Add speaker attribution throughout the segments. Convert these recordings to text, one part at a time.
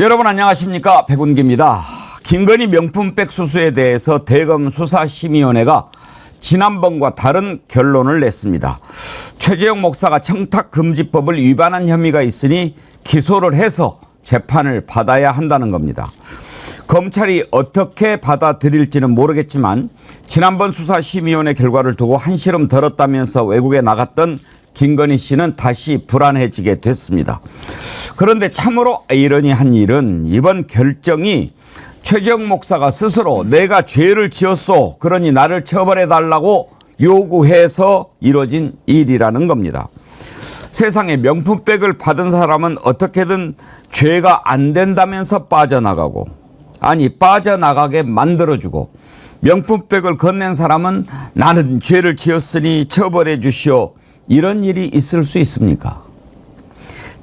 Speaker 1: 여러분 안녕하십니까, 백운기입니다. 김건희 명품백 수수에 대해서 대검 수사심의위원회가 지난번과 다른 결론을 냈습니다. 최재형 목사가 청탁금지법을 위반한 혐의가 있으니 기소를 해서 재판을 받아야 한다는 겁니다. 검찰이 어떻게 받아들일지는 모르겠지만 지난번 수사심의위원회 결과를 두고 한시름 들었다면서 외국에 나갔던 김건희 씨는 다시 불안해지게 됐습니다. 그런데 참으로 아이러니한 일은 이번 결정이 최재형 목사가 스스로 내가 죄를 지었소, 그러니 나를 처벌해달라고 요구해서 이뤄진 일이라는 겁니다. 세상에 명품백을 받은 사람은 어떻게든 죄가 안 된다면서 빠져나가고, 아니 빠져나가게 만들어주고, 명품백을 건넨 사람은 나는 죄를 지었으니 처벌해 주시오, 이런 일이 있을 수 있습니까?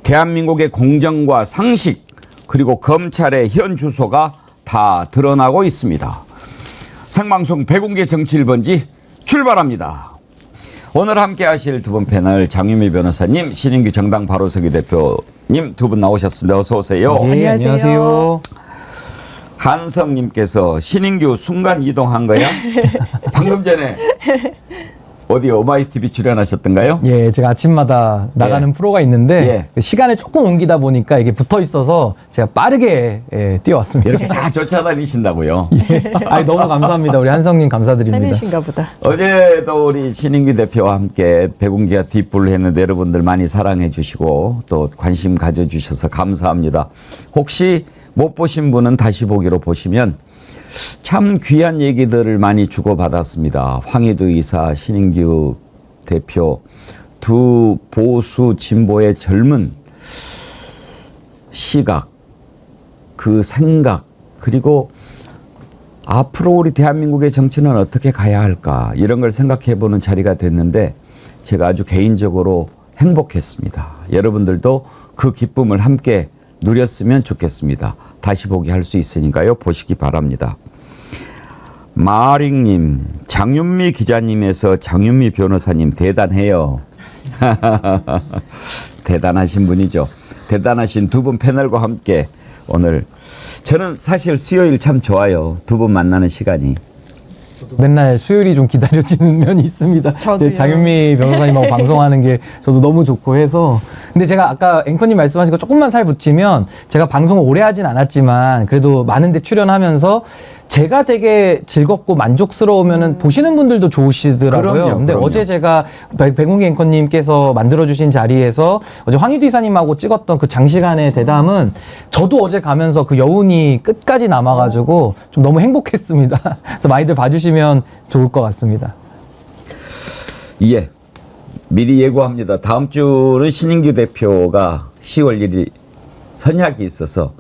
Speaker 1: 대한민국의 공정과 상식, 그리고 검찰의 현 주소가 다 드러나고 있습니다. 생방송 백운기 정치 1번지 출발합니다. 오늘 함께 하실 두 분 패널 장윤미 변호사님, 신인규 정당 바로서기 대표님 두 분 나오셨습니다. 어서 오세요.
Speaker 2: 네, 안녕하세요.
Speaker 1: 한성님께서 신인규 순간 이동한 거야? 방금 전에 어디 오마이TV 출연하셨던가요?
Speaker 2: 예, 제가 아침마다 나가는 프로가 있는데 시간을 조금 옮기다 보니까 이게 붙어 있어서 제가 빠르게 뛰어왔습니다.
Speaker 1: 이렇게 다 쫓아다니신다고요?
Speaker 2: 아니, 너무 감사합니다. 우리 한성님 감사드립니다.
Speaker 3: 팬이신가 보다.
Speaker 1: 어제도 우리 신인규 대표와 함께 백운기가 뒷불을 했는데 여러분들 많이 사랑해 주시고 또 관심 가져주셔서 감사합니다. 혹시 못 보신 분은 다시 보기로 보시면 참 귀한 얘기들을 많이 주고받았습니다. 황희두 이사, 신인규 대표 두 보수 진보의 젊은 시각, 그 생각, 그리고 앞으로 우리 대한민국의 정치는 어떻게 가야 할까, 이런 걸 생각해보는 자리가 됐는데 제가 아주 개인적으로 행복했습니다. 여러분들도 그 기쁨을 함께 누렸으면 좋겠습니다. 다시 보기 할 수 있으니까요, 보시기 바랍니다. 마링님, 장윤미 기자님에서 장윤미 변호사님 대단해요. 대단하신 분이죠. 대단하신 두 분 패널과 함께 오늘, 저는 사실 수요일 참 좋아요. 두 분 만나는 시간이.
Speaker 2: 맨날 수요일이 좀 기다려지는 면이 있습니다.
Speaker 3: 저도요.
Speaker 2: 장윤미 변호사님하고 방송하는 게 저도 너무 좋고 해서. 근데 제가 아까 앵커님 말씀하신 거 조금만 살 붙이면, 제가 방송을 오래 하진 않았지만 그래도 많은 데 출연하면서 제가 되게 즐겁고 만족스러우면은 보시는 분들도 좋으시더라고요.
Speaker 1: 그럼요,
Speaker 2: 근데
Speaker 1: 그럼요.
Speaker 2: 어제 제가 백운기 앵커님께서 만들어주신 자리에서 어제 황희두 이사님하고 찍었던 그 장시간의 대담은 저도 어제 가면서 그 여운이 끝까지 남아가지고 좀 너무 행복했습니다. 그래서 많이들 봐주시면 좋을 것 같습니다.
Speaker 1: 예. 미리 예고합니다. 다음 주는 신인규 대표가 10월 1일 선약이 있어서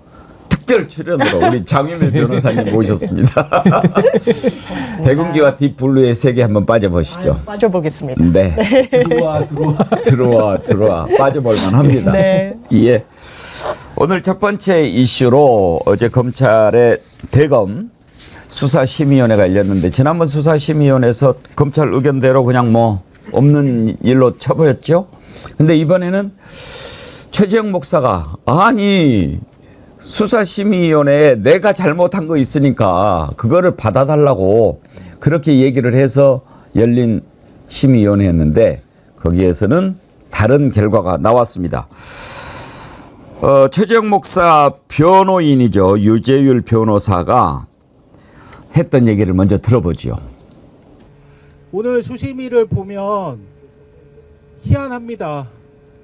Speaker 1: 특별 출연으로 우리 장윤미 변호사님 모셨습니다. 백운기와 딥블루의 세계 한번 빠져보시죠.
Speaker 3: 빠져보겠습니다.
Speaker 1: 네. 들어와. 빠져볼만 합니다.
Speaker 3: 네.
Speaker 1: 예. 오늘 첫 번째 이슈로 어제 검찰의 대검 수사심의위원회가 열렸는데, 지난번 수사심의위원회에서 검찰 의견대로 그냥 뭐 없는 일로 쳐버렸죠. 근데 이번에는 최재형 목사가 아니 수사심의위원회에 내가 잘못한 거 있으니까 그거를 받아달라고 그렇게 얘기를 해서 열린 심의위원회였는데 거기에서는 다른 결과가 나왔습니다. 최재형 목사 변호인이죠. 유재율 변호사가 했던 얘기를 먼저 들어보지요.
Speaker 4: 오늘 수심위를 보면 희한합니다.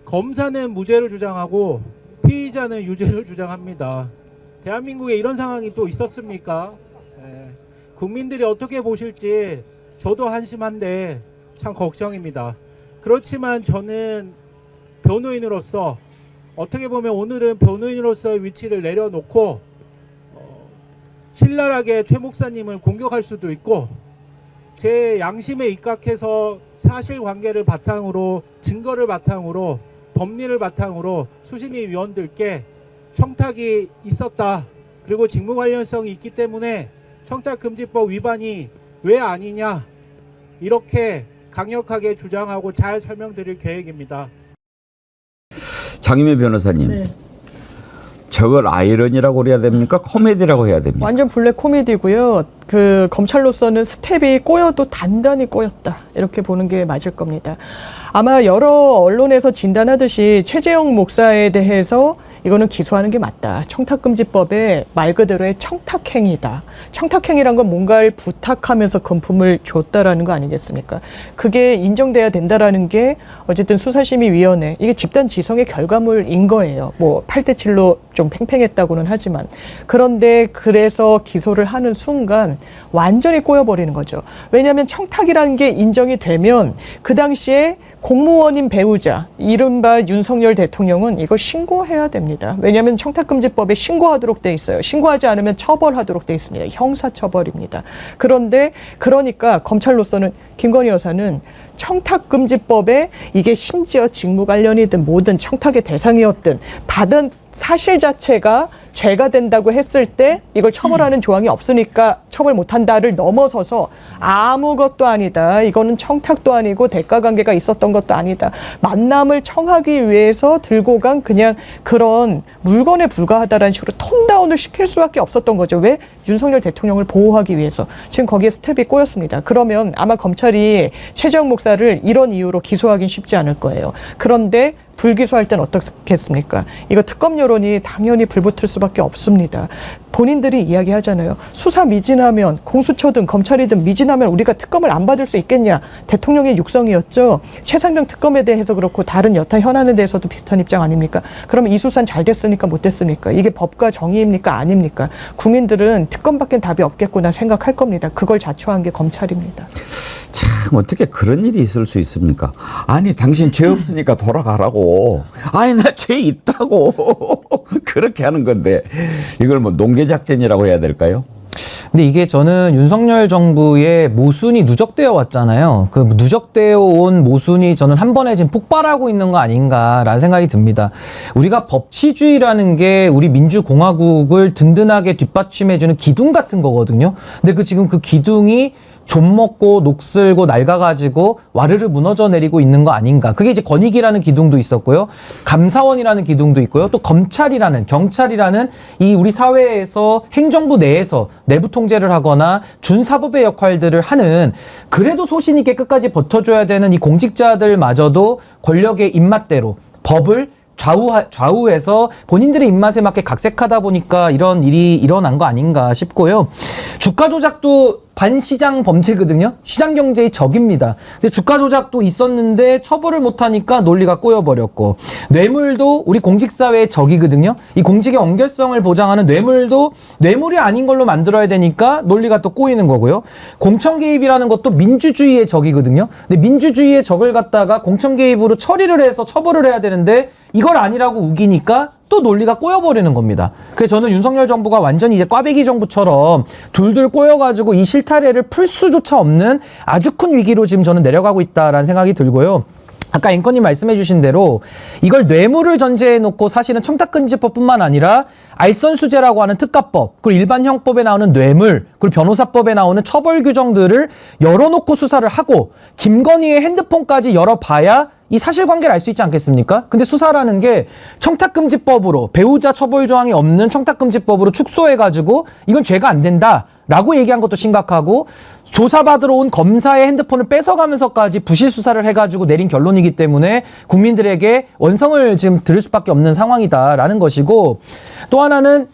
Speaker 4: 검사는 무죄를 주장하고 피의자는 유죄를 주장합니다. 대한민국에 이런 상황이 또 있었습니까? 국민들이 어떻게 보실지 저도 한심한데 참 걱정입니다. 그렇지만 저는 변호인으로서, 어떻게 보면 오늘은 변호인으로서의 위치를 내려놓고 신랄하게 최 목사님을 공격할 수도 있고, 제 양심에 입각해서 사실관계를 바탕으로, 증거를 바탕으로, 법리를 바탕으로 수심위 위원들께 청탁이 있었다, 그리고 직무 관련성이 있기 때문에 청탁금지법 위반이 왜 아니냐, 이렇게 강력하게 주장하고 잘 설명드릴 계획입니다.
Speaker 1: 장윤미 변호사님,
Speaker 3: 네.
Speaker 1: 저걸 아이러니라고 해야 됩니까? 코미디라고 해야 됩니까?
Speaker 3: 완전 블랙 코미디고요. 그 검찰로서는 스텝이 꼬여도 단단히 꼬였다. 이렇게 보는 게 맞을 겁니다. 아마 여러 언론에서 진단하듯이 최재형 목사에 대해서 이거는 기소하는 게 맞다. 청탁금지법의 말 그대로의 청탁행위다. 청탁행위란 건 뭔가를 부탁하면서 금품을 줬다라는 거 아니겠습니까? 그게 인정돼야 된다라는 게 어쨌든 수사심의위원회, 이게 집단 지성의 결과물인 거예요. 뭐 8대7로 좀 팽팽했다고는 하지만. 그런데 그래서 기소를 하는 순간 완전히 꼬여버리는 거죠. 왜냐하면 청탁이라는 게 인정이 되면 그 당시에 공무원인 배우자, 이른바 윤석열 대통령은 이걸 신고해야 됩니다. 왜냐하면 청탁금지법에 신고하도록 돼 있어요. 신고하지 않으면 처벌하도록 돼 있습니다. 형사처벌입니다. 그런데 그러니까 검찰로서는 김건희 여사는 청탁금지법에 이게 심지어 직무 관련이든 뭐든 청탁의 대상이었든 받은 사실 자체가 죄가 된다고 했을 때 이걸 처벌하는 조항이 없으니까 처벌 못한다를 넘어서서 아무것도 아니다. 이거는 청탁도 아니고 대가관계가 있었던 것도 아니다. 만남을 청하기 위해서 들고 간 그냥 그런 물건에 불과하다라는 식으로 톤다운을 시킬 수밖에 없었던 거죠. 왜? 윤석열 대통령을 보호하기 위해서. 지금 거기에 스텝이 꼬였습니다. 그러면 아마 검찰이 최재형 목사를 이런 이유로 기소하긴 쉽지 않을 거예요. 그런데 불기소할 땐 어떻겠습니까? 이거 특검 여론이 당연히 불붙을 수밖에 없습니다. 본인들이 이야기하잖아요. 수사 미진하면 공수처든 검찰이든 미진하면 우리가 특검을 안 받을 수 있겠냐. 대통령의 육성이었죠. 최상병 특검에 대해서 그렇고 다른 여타 현안에 대해서도 비슷한 입장 아닙니까? 그러면 이 수사는 잘 됐습니까? 못 됐습니까? 이게 법과 정의입니까? 아닙니까? 국민들은 특검밖엔 답이 없겠구나 생각할 겁니다. 그걸 자초한 게 검찰입니다.
Speaker 1: 참 어떻게 그런 일이 있을 수 있습니까? 아니 당신 죄 없으니까 돌아가라고. 아니 나 죄 있다고. 그렇게 하는 건데 이걸 뭐 농계작전이라고 해야 될까요?
Speaker 2: 근데 이게 저는 윤석열 정부의 모순이 누적되어 왔잖아요. 그 누적되어 온 모순이 저는 한 번에 지금 폭발하고 있는 거 아닌가라는 생각이 듭니다. 우리가 법치주의라는 게 우리 민주공화국을 든든하게 뒷받침해주는 기둥 같은 거거든요. 근데 지금 그 기둥이 좀 먹고 녹슬고 낡아가지고 와르르 무너져 내리고 있는 거 아닌가. 그게 이제 권익이라는 기둥도 있었고요. 감사원이라는 기둥도 있고요. 또 검찰이라는, 경찰이라는 이 우리 사회에서 행정부 내에서 내부 통제를 하거나 준사법의 역할들을 하는, 그래도 소신 있게 끝까지 버텨줘야 되는 이 공직자들마저도 권력의 입맛대로 법을 좌우해서 본인들의 입맛에 맞게 각색하다 보니까 이런 일이 일어난 거 아닌가 싶고요. 주가 조작도 반시장 범죄거든요. 시장 경제의 적입니다. 근데 주가 조작도 있었는데 처벌을 못하니까 논리가 꼬여버렸고, 뇌물도 우리 공직사회의 적이거든요. 이 공직의 엄결성을 보장하는 뇌물도 뇌물이 아닌 걸로 만들어야 되니까 논리가 또 꼬이는 거고요. 공천 개입이라는 것도 민주주의의 적이거든요. 근데 민주주의의 적을 갖다가 공천 개입으로 처리를 해서 처벌을 해야 되는데 이걸 아니라고 우기니까 또 논리가 꼬여버리는 겁니다. 그래서 저는 윤석열 정부가 완전히 이제 꽈배기 정부처럼 둘둘 꼬여가지고 이 실타래를 풀 수조차 없는 아주 큰 위기로 지금 저는 내려가고 있다라는 생각이 들고요. 아까 앵커님 말씀해 주신 대로 이걸 뇌물을 전제해 놓고 사실은 청탁금지법뿐만 아니라 알선수재라고 하는 특가법, 그리고 일반 형법에 나오는 뇌물, 그리고 변호사법에 나오는 처벌 규정들을 열어놓고 수사를 하고 김건희의 핸드폰까지 열어봐야 이 사실관계를 알 수 있지 않겠습니까? 근데 수사라는 게 청탁금지법으로, 배우자 처벌 조항이 없는 청탁금지법으로 축소해가지고 이건 죄가 안 된다라고 얘기한 것도 심각하고, 조사받으러 온 검사의 핸드폰을 뺏어가면서까지 부실 수사를 해가지고 내린 결론이기 때문에 국민들에게 원성을 지금 들을 수밖에 없는 상황이다라는 것이고, 또 하나는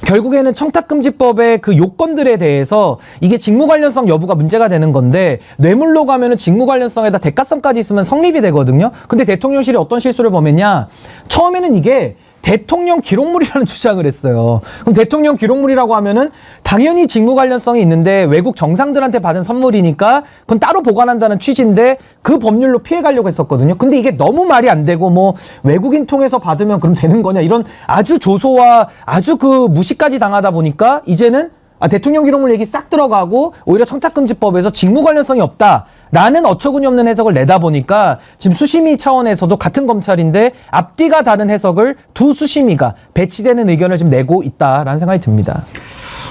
Speaker 2: 결국에는 청탁금지법의 그 요건들에 대해서 이게 직무 관련성 여부가 문제가 되는 건데, 뇌물로 가면은 직무 관련성에다 대가성까지 있으면 성립이 되거든요. 근데 대통령실이 어떤 실수를 범했냐? 처음에는 이게 대통령 기록물이라는 주장을 했어요. 그럼 대통령 기록물이라고 하면은 당연히 직무 관련성이 있는데 외국 정상들한테 받은 선물이니까 그건 따로 보관한다는 취지인데 그 법률로 피해가려고 했었거든요. 근데 이게 너무 말이 안 되고 뭐 외국인 통해서 받으면 그럼 되는 거냐, 이런 아주 조소와 아주 그 무시까지 당하다 보니까 이제는 대통령 기록물 얘기 싹 들어가고 오히려 청탁금지법에서 직무 관련성이 없다라는 어처구니 없는 해석을 내다 보니까 지금 수심위 차원에서도 같은 검찰인데 앞뒤가 다른 해석을 두 수심위가 배치되는 의견을 지금 내고 있다라는 생각이 듭니다.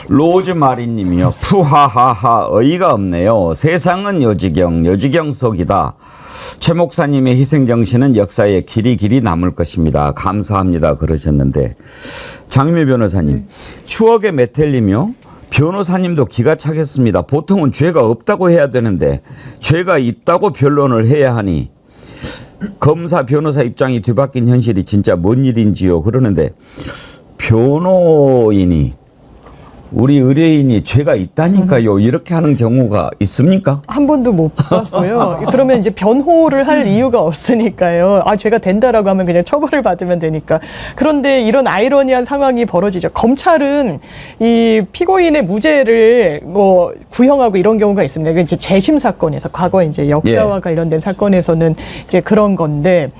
Speaker 1: 로즈마리님이요. 푸하하하 어이가 없네요. 세상은 요지경 속이다. 최 목사님의 희생정신은 역사에 길이 남을 것입니다. 감사합니다. 그러셨는데 장유미 변호사님, 추억에 매달리며 변호사님도 기가 차겠습니다. 보통은 죄가 없다고 해야 되는데 죄가 있다고 변론을 해야 하니 검사 변호사 입장이 뒤바뀐 현실이 진짜 뭔 일인지요. 그러는데 변호인이 우리 의뢰인이 죄가 있다니까요. 이렇게 하는 경우가 있습니까?
Speaker 3: 한 번도 못 봤고요. 그러면 이제 변호를 할 이유가 없으니까요. 아, 죄가 된다라고 하면 그냥 처벌을 받으면 되니까. 그런데 이런 아이러니한 상황이 벌어지죠. 검찰은 이 피고인의 무죄를 뭐 구형하고 이런 경우가 있습니다. 이게 이제 재심 사건에서 과거에 이제 역사와 관련된 사건에서는 이제 그런 건데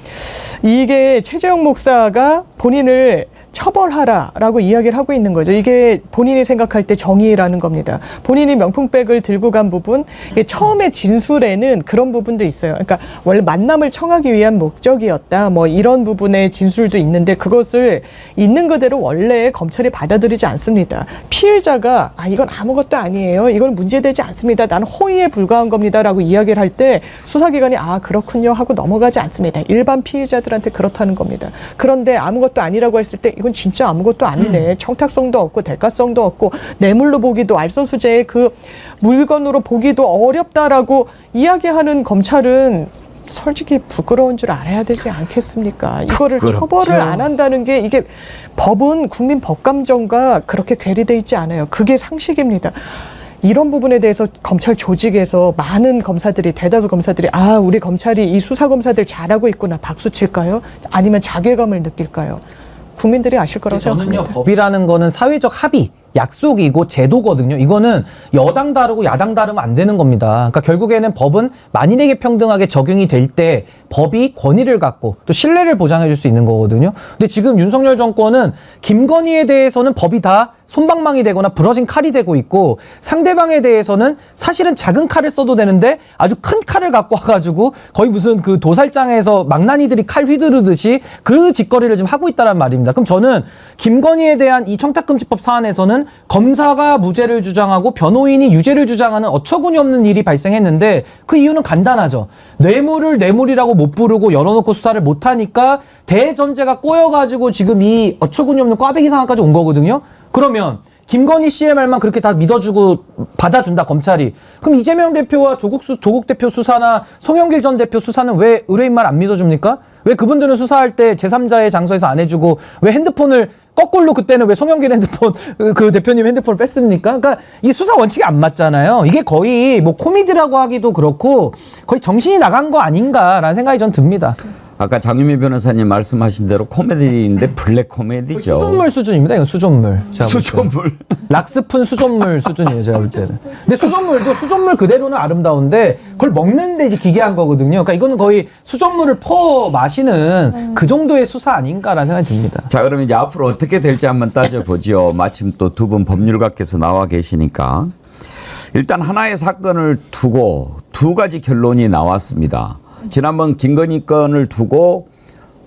Speaker 3: 이게 최재형 목사가 본인을 처벌하라라고 이야기를 하고 있는 거죠. 이게 본인이 생각할 때 정의라는 겁니다. 본인이 명품백을 들고 간 부분, 이게 처음에 진술에는 그런 부분도 있어요. 그러니까 원래 만남을 청하기 위한 목적이었다. 뭐 이런 부분의 진술도 있는데 그것을 있는 그대로 원래 검찰이 받아들이지 않습니다. 피해자가 이건 아무것도 아니에요. 이건 문제되지 않습니다. 나는 호의에 불과한 겁니다라고 이야기를 할 때 수사기관이 그렇군요 하고 넘어가지 않습니다. 일반 피해자들한테 그렇다는 겁니다. 그런데 아무것도 아니라고 했을 때 이건 진짜 아무것도 아니네. 청탁성도 없고 대가성도 없고 뇌물로 보기도 알선수재의 그 물건으로 보기도 어렵다라고 이야기하는 검찰은 솔직히 부끄러운 줄 알아야 되지 않겠습니까? 이거를
Speaker 1: 부끄럽죠.
Speaker 3: 처벌을 안 한다는 게 이게 법은 국민 법감정과 그렇게 괴리돼 있지 않아요. 그게 상식입니다. 이런 부분에 대해서 검찰 조직에서 많은 검사들이 대다수 검사들이 우리 검찰이 이 수사 검사들 잘하고 있구나 박수 칠까요? 아니면 자괴감을 느낄까요? 국민들이 아실 거라고 생각합니다.
Speaker 2: 저는요, 법이라는 거는 사회적 합의, 약속이고 제도거든요. 이거는 여당 다르고 야당 다르면 안 되는 겁니다. 그러니까 결국에는 법은 만인에게 평등하게 적용이 될 때 법이 권위를 갖고 또 신뢰를 보장해 줄 수 있는 거거든요. 근데 지금 윤석열 정권은 김건희에 대해서는 법이 다 솜방망이 되거나 부러진 칼이 되고 있고 상대방에 대해서는 사실은 작은 칼을 써도 되는데 아주 큰 칼을 갖고 와가지고 거의 무슨 그 도살장에서 망나니들이 칼 휘두르듯이 그 짓거리를 지금 하고 있다는 말입니다. 그럼 저는 김건희에 대한 이 청탁금지법 사안에서는 검사가 무죄를 주장하고 변호인이 유죄를 주장하는 어처구니 없는 일이 발생했는데 그 이유는 간단하죠. 뇌물을 뇌물이라고 못 부르고 열어놓고 수사를 못하니까 대전제가 꼬여가지고 지금 이 어처구니 없는 꽈배기 상황까지 온 거거든요. 그러면 김건희 씨의 말만 그렇게 다 믿어주고 받아준다 검찰이. 그럼 이재명 대표와 조국 대표 수사나 송영길 전 대표 수사는 왜 의뢰인 말 안 믿어줍니까? 왜 그분들은 수사할 때 제3자의 장소에서 안 해주고 왜 핸드폰을 거꾸로 그때는 왜 송영길 핸드폰 그 대표님 핸드폰을 뺐습니까? 그러니까 이 수사 원칙이 안 맞잖아요. 이게 거의 뭐 코미디라고 하기도 그렇고 거의 정신이 나간 거 아닌가라는 생각이 전 듭니다.
Speaker 1: 아까 장유미 변호사님 말씀하신 대로 코미디인데 블랙 코미디죠.
Speaker 2: 수존물 수준입니다. 이건 수존물.
Speaker 1: 수존물.
Speaker 2: 락스푼 수존물 수준이에요. 제가 볼 때는. 근데 수존물도 수존물 그대로는 아름다운데 그걸 먹는데 이제 기괴한 거거든요. 그러니까 이거는 거의 수존물을 퍼 마시는 그 정도의 수사 아닌가라는 생각이 듭니다.
Speaker 1: 자, 그럼 이제 앞으로 어떻게 될지 한번 따져보죠. 마침 또 두 분 법률가께서 나와 계시니까. 일단 하나의 사건을 두고 두 가지 결론이 나왔습니다. 지난번 김건희 건을 두고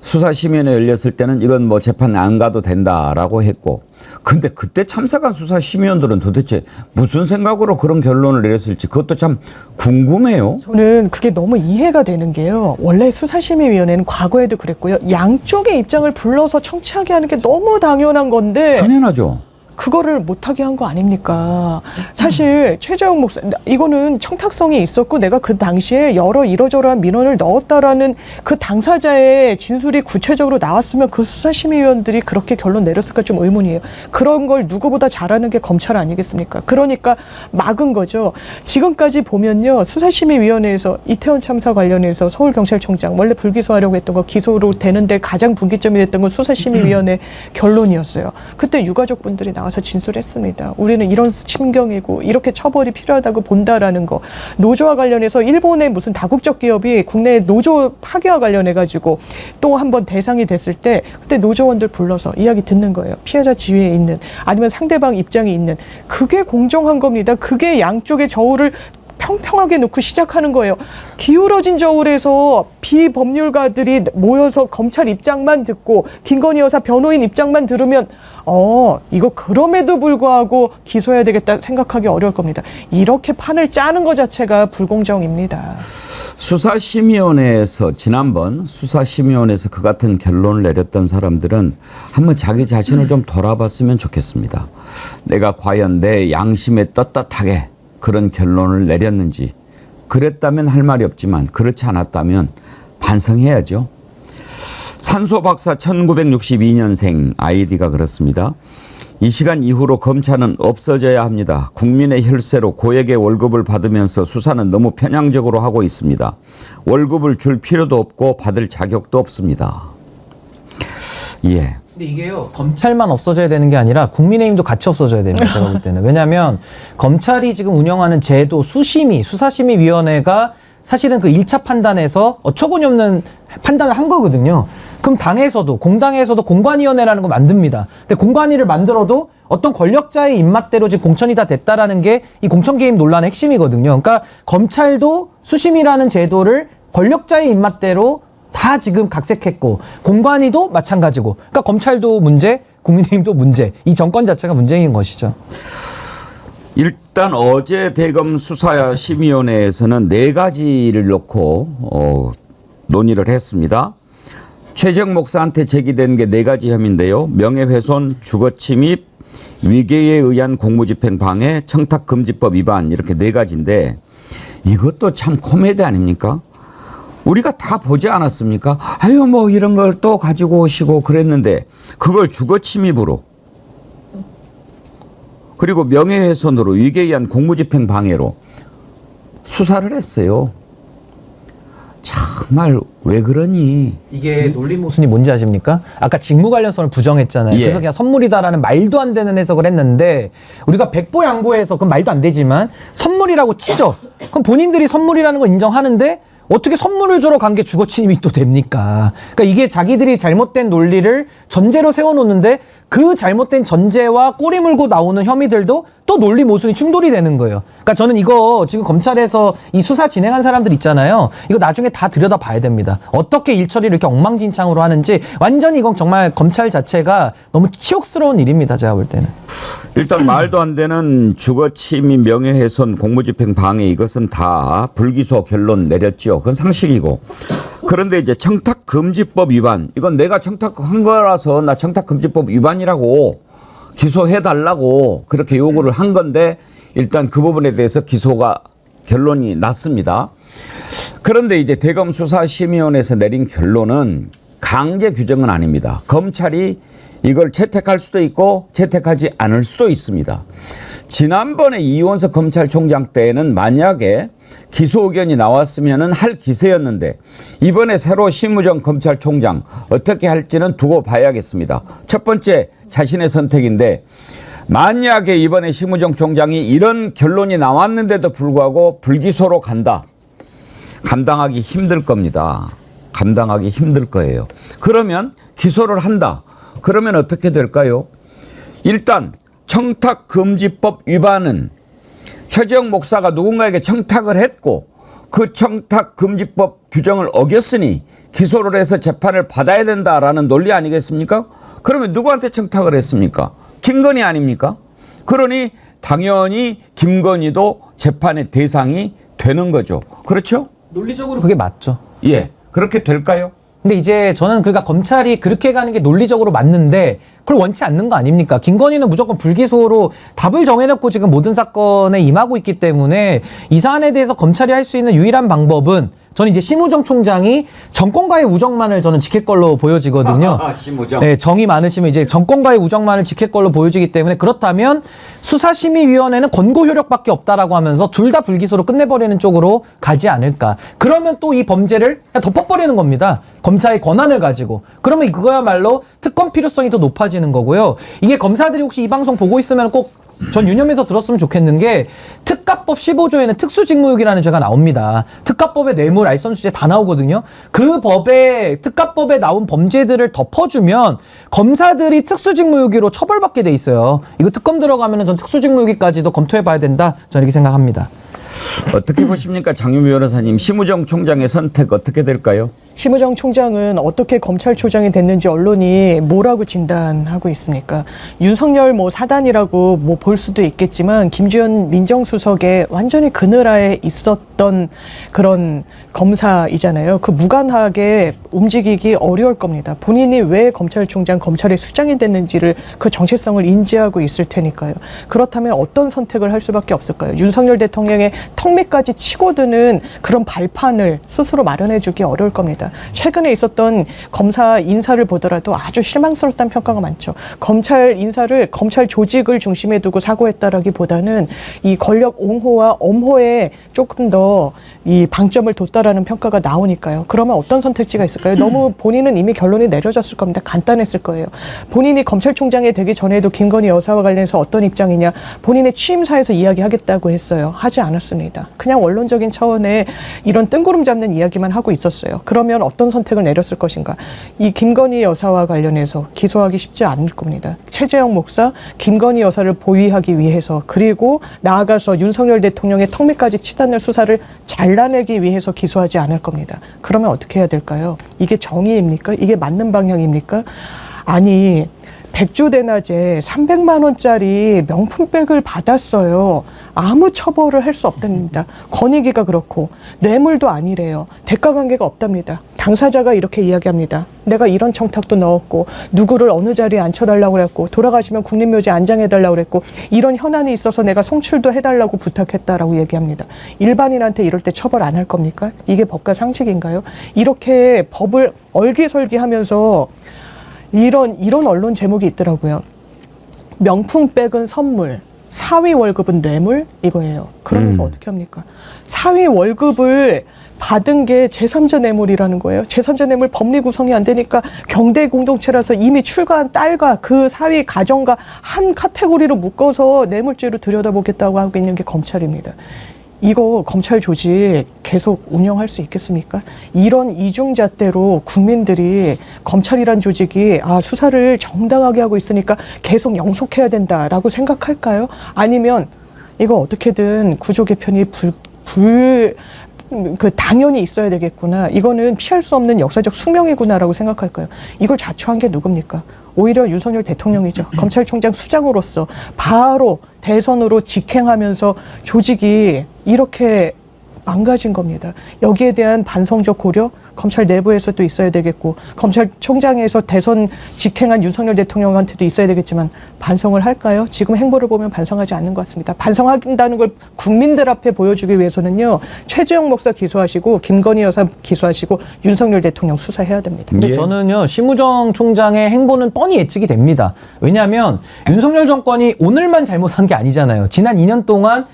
Speaker 1: 수사심의원회 열렸을 때는 이건 뭐 재판 안 가도 된다라고 했고, 근데 그때 참석한 수사심의원들은 도대체 무슨 생각으로 그런 결론을 내렸을지 그것도 참 궁금해요.
Speaker 3: 저는 그게 너무 이해가 되는 게요. 원래 수사심의위원회는 과거에도 그랬고요. 양쪽의 입장을 불러서 청취하게 하는 게 너무 당연한 건데
Speaker 1: 당연하죠.
Speaker 3: 그거를 못하게 한 거 아닙니까? 사실 최재형 목사 이거는 청탁성이 있었고 내가 그 당시에 여러 이러저러한 민원을 넣었다라는 그 당사자의 진술이 구체적으로 나왔으면 그 수사심의위원들이 그렇게 결론 내렸을까 좀 의문이에요. 그런 걸 누구보다 잘하는 게 검찰 아니겠습니까? 그러니까 막은 거죠. 지금까지 보면요. 수사심의위원회에서 이태원 참사 관련해서 서울경찰청장 원래 불기소하려고 했던 거 기소로 되는데 가장 분기점이 됐던 건 수사심의위원회 결론이었어요. 그때 유가족분들이 나와서 진술했습니다. 우리는 이런 심경이고 이렇게 처벌이 필요하다고 본다라는 거. 노조와 관련해서 일본의 무슨 다국적 기업이 국내 노조 파괴와 관련해가지고 또 한 번 대상이 됐을 때 그때 노조원들 불러서 이야기 듣는 거예요. 피해자 지위에 있는 아니면 상대방 입장이 있는 그게 공정한 겁니다. 그게 양쪽의 저울을 평평하게 놓고 시작하는 거예요. 기울어진 저울에서 비법률가들이 모여서 검찰 입장만 듣고 김건희 여사 변호인 입장만 들으면 이거 그럼에도 불구하고 기소해야 되겠다 생각하기 어려울 겁니다. 이렇게 판을 짜는 것 자체가 불공정입니다.
Speaker 1: 수사심의원회에서 지난번 수사심의원회에서 그 같은 결론을 내렸던 사람들은 한번 자기 자신을 좀 돌아봤으면 좋겠습니다. 내가 과연 내 양심에 떳떳하게 그런 결론을 내렸는지, 그랬다면 할 말이 없지만 그렇지 않았다면 반성해야죠. 산소 박사 1962년생 아이디가 그렇습니다. 이 시간 이후로 검찰은 없어져야 합니다. 국민의 혈세로 고액의 월급을 받으면서 수사는 너무 편향적으로 하고 있습니다. 월급을 줄 필요도 없고 받을 자격도 없습니다. 예.
Speaker 2: 근데 이게요, 검찰만 없어져야 되는 게 아니라 국민의힘도 같이 없어져야 됩니다. 제가 볼 때는. 왜냐하면 검찰이 지금 운영하는 제도 수사심의위원회가 사실은 그 1차 판단에서 어처구니없는 판단을 한 거거든요. 그럼 당에서도, 공당에서도 공관위원회라는 거 만듭니다. 근데 공관위를 만들어도 어떤 권력자의 입맛대로 지금 공천이 다 됐다라는 게 이 공천개입 논란의 핵심이거든요. 그러니까 검찰도 수심이라는 제도를 권력자의 입맛대로 다 지금 각색했고, 공관위도 마찬가지고, 그러니까 검찰도 문제, 국민의힘도 문제, 이 정권 자체가 문제인 것이죠.
Speaker 1: 일단 어제 대검 수사심의위원회에서는 4가지를 놓고 논의를 했습니다. 최재형 목사한테 제기된 게 4가지 혐의인데요. 명예훼손, 주거침입, 위계에 의한 공무집행 방해, 청탁금지법 위반, 이렇게 4가지인데 이것도 참 코미디 아닙니까? 우리가 다 보지 않았습니까? 아유 뭐 이런 걸 또 가지고 오시고 그랬는데 그걸 주거침입으로, 그리고 명예훼손으로, 위계에 의한 공무집행 방해로 수사를 했어요. 정말 왜 그러니?
Speaker 2: 이게 논리 모순이 뭔지 아십니까? 아까 직무 관련성을 부정했잖아요.
Speaker 1: 예.
Speaker 2: 그래서 그냥 선물이다라는 말도 안 되는 해석을 했는데, 우리가 백보양보해서 그건 말도 안 되지만 선물이라고 치죠. 그럼 본인들이 선물이라는 걸 인정하는데 어떻게 선물을 주러 간 게 주거침입이 또 됩니까? 그러니까 이게 자기들이 잘못된 논리를 전제로 세워놓는데 그 잘못된 전제와 꼬리 물고 나오는 혐의들도 또 논리 모순이 충돌이 되는 거예요. 그러니까 저는 이거 지금 검찰에서 이 수사 진행한 사람들 있잖아요. 이거 나중에 다 들여다 봐야 됩니다. 어떻게 일처리를 이렇게 엉망진창으로 하는지. 완전히 이건 정말 검찰 자체가 너무 치욕스러운 일입니다. 제가 볼 때는.
Speaker 1: 일단 말도 안 되는 주거침입, 명예훼손, 공무집행 방해, 이것은 다 불기소 결론 내렸죠. 그건 상식이고. 그런데 이제 청탁금지법 위반, 이건 내가 청탁한 거라서 나 청탁금지법 위반이라고 기소해달라고 그렇게 요구를 한 건데, 일단 그 부분에 대해서 기소가 결론이 났습니다. 그런데 이제 대검 수사심의원에서 내린 결론은 강제 규정은 아닙니다. 검찰이 이걸 채택할 수도 있고 채택하지 않을 수도 있습니다. 지난번에 이원석 검찰총장 때는 만약에 기소 의견이 나왔으면 할 기세였는데, 이번에 새로 심우정 검찰총장 어떻게 할지는 두고 봐야겠습니다. 첫 번째, 자신의 선택인데, 만약에 이번에 심우정 총장이 이런 결론이 나왔는데도 불구하고 불기소로 간다. 감당하기 힘들 겁니다. 감당하기 힘들 거예요. 그러면 기소를 한다. 그러면 어떻게 될까요? 일단 청탁금지법 위반은 최재형 목사가 누군가에게 청탁을 했고 그 청탁금지법 규정을 어겼으니 기소를 해서 재판을 받아야 된다라는 논리 아니겠습니까? 그러면 누구한테 청탁을 했습니까? 김건희 아닙니까? 그러니 당연히 김건희도 재판의 대상이 되는 거죠. 그렇죠?
Speaker 2: 논리적으로 그게 맞죠.
Speaker 1: 예. 그렇게 될까요?
Speaker 2: 근데 이제 저는 그러니까 검찰이 그렇게 가는 게 논리적으로 맞는데 그걸 원치 않는 거 아닙니까? 김건희는 무조건 불기소로 답을 정해놓고 지금 모든 사건에 임하고 있기 때문에 이 사안에 대해서 검찰이 할 수 있는 유일한 방법은, 저는 이제 심우정 총장이 정권과의 우정만을 저는 지킬 걸로 보여지거든요.
Speaker 1: 심우정.
Speaker 2: 네, 정이 많으시면 이제 정권과의 우정만을 지킬 걸로 보여지기 때문에, 그렇다면 수사심의위원회는 권고 효력밖에 없다라고 하면서 둘 다 불기소로 끝내버리는 쪽으로 가지 않을까. 그러면 또 이 범죄를 그냥 덮어버리는 겁니다. 검사의 권한을 가지고. 그러면 그거야말로 특검 필요성이 더 높아지는 거고요. 이게 검사들이 혹시 이 방송 보고 있으면 꼭 전 유념해서 들었으면 좋겠는 게, 특가법 15조에는 특수직무유기라는 죄가 나옵니다. 특가법에 뇌물, 알선수재 다 나오거든요. 그 법에, 특가법에 나온 범죄들을 덮어주면 검사들이 특수직무유기로 처벌받게 돼 있어요. 이거 특검 들어가면은 전 특수직무유기까지도 검토해봐야 된다. 저는 이렇게 생각합니다.
Speaker 1: 어떻게 보십니까, 장윤 변호사님? 심우정 총장의 선택 어떻게 될까요?
Speaker 3: 심우정 총장은 어떻게 검찰총장이 됐는지 언론이 뭐라고 진단하고 있습니까? 윤석열 뭐 사단이라고 뭐 볼 수도 있겠지만 김주현 민정수석의 완전히 그늘하에 있었던 그런 검사이잖아요. 그 무관하게 움직이기 어려울 겁니다. 본인이 왜 검찰총장, 검찰의 수장이 됐는지를 그 정체성을 인지하고 있을 테니까요. 그렇다면 어떤 선택을 할 수밖에 없을까요? 윤석열 대통령의 턱 밑까지 치고드는 그런 발판을 스스로 마련해주기 어려울 겁니다. 최근에 있었던 검사 인사를 보더라도 아주 실망스럽다는 평가가 많죠. 검찰 인사를 검찰 조직을 중심에 두고 사고했다라기보다는 이 권력 옹호와 엄호에 조금 더 이 방점을 뒀다라는 평가가 나오니까요. 그러면 어떤 선택지가 있을까요? 너무 본인은 이미 결론이 내려졌을 겁니다. 간단했을 거예요. 본인이 검찰총장이 되기 전에도 김건희 여사와 관련해서 어떤 입장이냐 본인의 취임사에서 이야기하겠다고 했어요. 하지 않았습니다. 그냥 원론적인 차원의 이런 뜬구름 잡는 이야기만 하고 있었어요. 그러면 어떤 선택을 내렸을 것인가? 이 김건희 여사와 관련해서 기소하기 쉽지 않을 겁니다. 최재형 목사, 김건희 여사를 보위하기 위해서 그리고 나아가서 윤석열 대통령의 턱 밑까지 치닫는 수사를 잘라내기 위해서 기소하지 않을 겁니다. 그러면 어떻게 해야 될까요? 이게 정의입니까? 이게 맞는 방향입니까? 아니 백주대낮에 300만 원짜리 명품백을 받았어요. 아무 처벌을 할 수 없답니다. 권익위가 그렇고 뇌물도 아니래요. 대가관계가 없답니다. 당사자가 이렇게 이야기합니다. 내가 이런 청탁도 넣었고 누구를 어느 자리에 앉혀달라고 그랬고 돌아가시면 국립묘지에 안장해달라고 그랬고 이런 현안이 있어서 내가 송출도 해달라고 부탁했다라고 얘기합니다. 일반인한테 이럴 때 처벌 안 할 겁니까? 이게 법과 상식인가요? 이렇게 법을 얼기설기하면서 이런 언론 제목이 있더라고요. 명품백은 선물, 사위 월급은 뇌물 이거예요. 그러면서 어떻게 합니까? 사위 월급을 받은 게 제3자 뇌물이라는 거예요. 제3자 뇌물 법리 구성이 안 되니까 경대 공동체라서 이미 출가한 딸과 그 사위 가정과 한 카테고리로 묶어서 뇌물죄로 들여다보겠다고 하고 있는 게 검찰입니다. 이거 검찰 조직 계속 운영할 수 있겠습니까? 이런 이중잣대로 국민들이 검찰이란 조직이 수사를 정당하게 하고 있으니까 계속 영속해야 된다라고 생각할까요? 아니면 이거 어떻게든 구조 개편이 당연히 있어야 되겠구나. 이거는 피할 수 없는 역사적 숙명이구나라고 생각할까요? 이걸 자초한 게 누굽니까? 오히려 윤석열 대통령이죠. 검찰총장 수장으로서 바로 대선으로 직행하면서 조직이 이렇게 망가진 겁니다. 여기에 대한 반성적 고려 검찰 내부에서도 있어야 되겠고 검찰총장에서 대선 직행한 윤석열 대통령한테도 있어야 되겠지만 반성을 할까요? 지금 행보를 보면 반성하지 않는 것 같습니다. 반성한다는 걸 국민들 앞에 보여주기 위해서는요. 최재형 목사 기소하시고 김건희 여사 기소하시고 윤석열 대통령 수사해야 됩니다.
Speaker 2: 근데 저는요. 심우정 총장의 행보는 뻔히 예측이 됩니다. 왜냐하면 윤석열 정권이 오늘만 잘못한 게 아니잖아요. 지난 2년 동안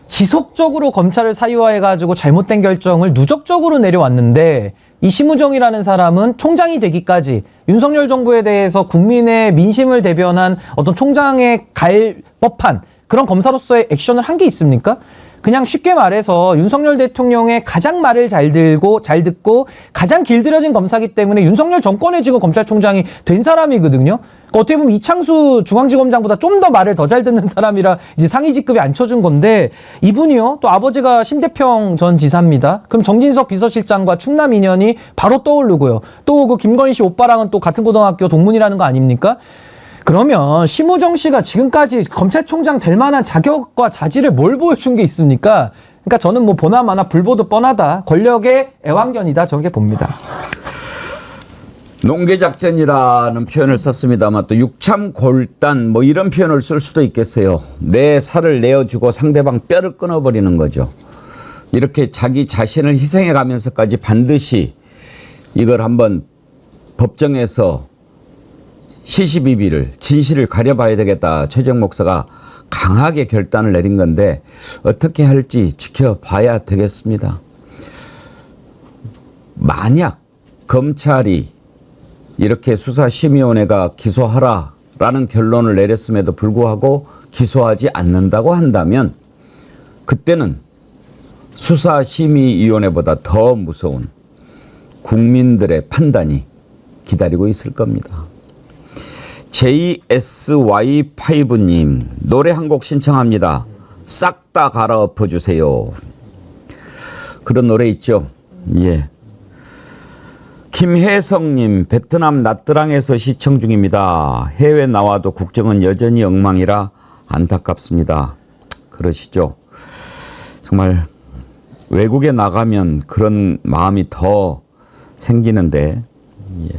Speaker 2: 지속적으로 검찰을 사유화해가지고 잘못된 결정을 누적적으로 내려왔는데 이 심우정이라는 사람은 총장이 되기까지 윤석열 정부에 대해서 국민의 민심을 대변한 어떤 총장에 갈 법한 그런 검사로서의 액션을 한 게 있습니까? 그냥 쉽게 말해서 윤석열 대통령의 가장 말을 잘 듣고 가장 길들여진 검사기 때문에 윤석열 정권에 지금 검찰총장이 된 사람이거든요. 어떻게 보면 이창수 중앙지검장보다 좀 더 말을 더 잘 듣는 사람이라 이제 상위 직급에 앉혀준 건데 이분이요. 또 아버지가 심대평 전 지사입니다. 그럼 정진석 비서실장과 충남 인연이 바로 떠오르고요. 또 그 김건희 씨 오빠랑은 또 같은 고등학교 동문이라는 거 아닙니까? 그러면 심우정 씨가 지금까지 검찰총장 될 만한 자격과 자질을 뭘 보여준 게 있습니까? 그러니까 저는 뭐 보나마나 불보듯 뻔하다. 권력의 애완견이다. 저렇게 봅니다.
Speaker 1: 농계작전이라는 표현을 썼습니다만 또 육참골단 뭐 이런 표현을 쓸 수도 있겠어요. 내 살을 내어주고 상대방 뼈를 끊어버리는 거죠. 이렇게 자기 자신을 희생해 가면서까지 반드시 이걸 한번 법정에서 시시비비를 진실을 가려봐야 되겠다. 최재형 목사가 강하게 결단을 내린 건데 어떻게 할지 지켜봐야 되겠습니다. 만약 검찰이 이렇게 수사심의위원회가 기소하라라는 결론을 내렸음에도 불구하고 기소하지 않는다고 한다면 그때는 수사심의위원회보다 더 무서운 국민들의 판단이 기다리고 있을 겁니다. JSY5님 노래 한 곡 신청합니다. 싹 다 갈아엎어주세요. 그런 노래 있죠. 예. 김혜성님, 베트남 나트랑에서 시청 중입니다. 해외 나와도 국정은 여전히 엉망이라 안타깝습니다. 그러시죠? 정말 외국에 나가면 그런 마음이 더 생기는데. 예.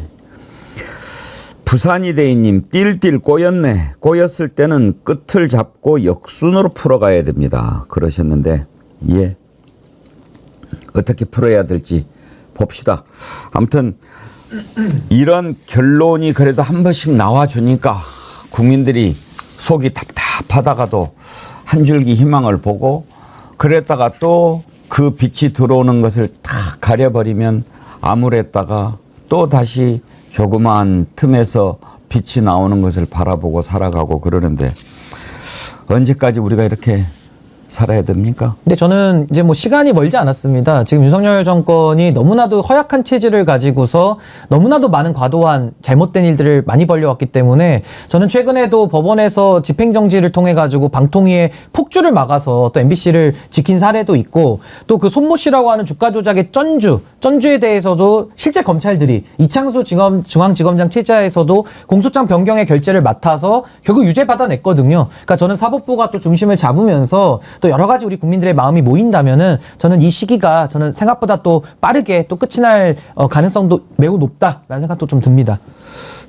Speaker 1: 부산이대인님, 띨띨 꼬였네. 꼬였을 때는 끝을 잡고 역순으로 풀어가야 됩니다. 그러셨는데, 예. 어떻게 풀어야 될지 봅시다. 아무튼 이런 결론이 그래도 한 번씩 나와주니까 국민들이 속이 답답하다가도 한 줄기 희망을 보고, 그랬다가 또 그 빛이 들어오는 것을 다 가려버리면 암울했다가 또 다시 조그마한 틈에서 빛이 나오는 것을 바라보고 살아가고 그러는데, 언제까지 우리가 이렇게 살아야 됩니까?
Speaker 2: 근데 저는 이제 뭐 시간이 멀지 않았습니다. 지금 윤석열 정권이 너무나도 허약한 체질을 가지고서 너무나도 많은 과도한 잘못된 일들을 많이 벌려왔기 때문에, 저는 최근에도 법원에서 집행정지를 통해 가지고 방통위의 폭주를 막아서 또 MBC를 지킨 사례도 있고, 또 그 손모 씨라고 하는 주가 조작의 전주에 대해서도 실제 검찰들이 이창수 중앙지검장 체제하에서도 공소장 변경의 결재를 맡아서 결국 유죄 받아냈거든요. 그러니까 저는 사법부가 또 중심을 잡으면서 또 여러 가지 우리 국민들의 마음이 모인다면은, 저는 이 시기가 저는 생각보다 또 빠르게 또 끝이 날 가능성도 매우 높다라는 생각도 좀 듭니다.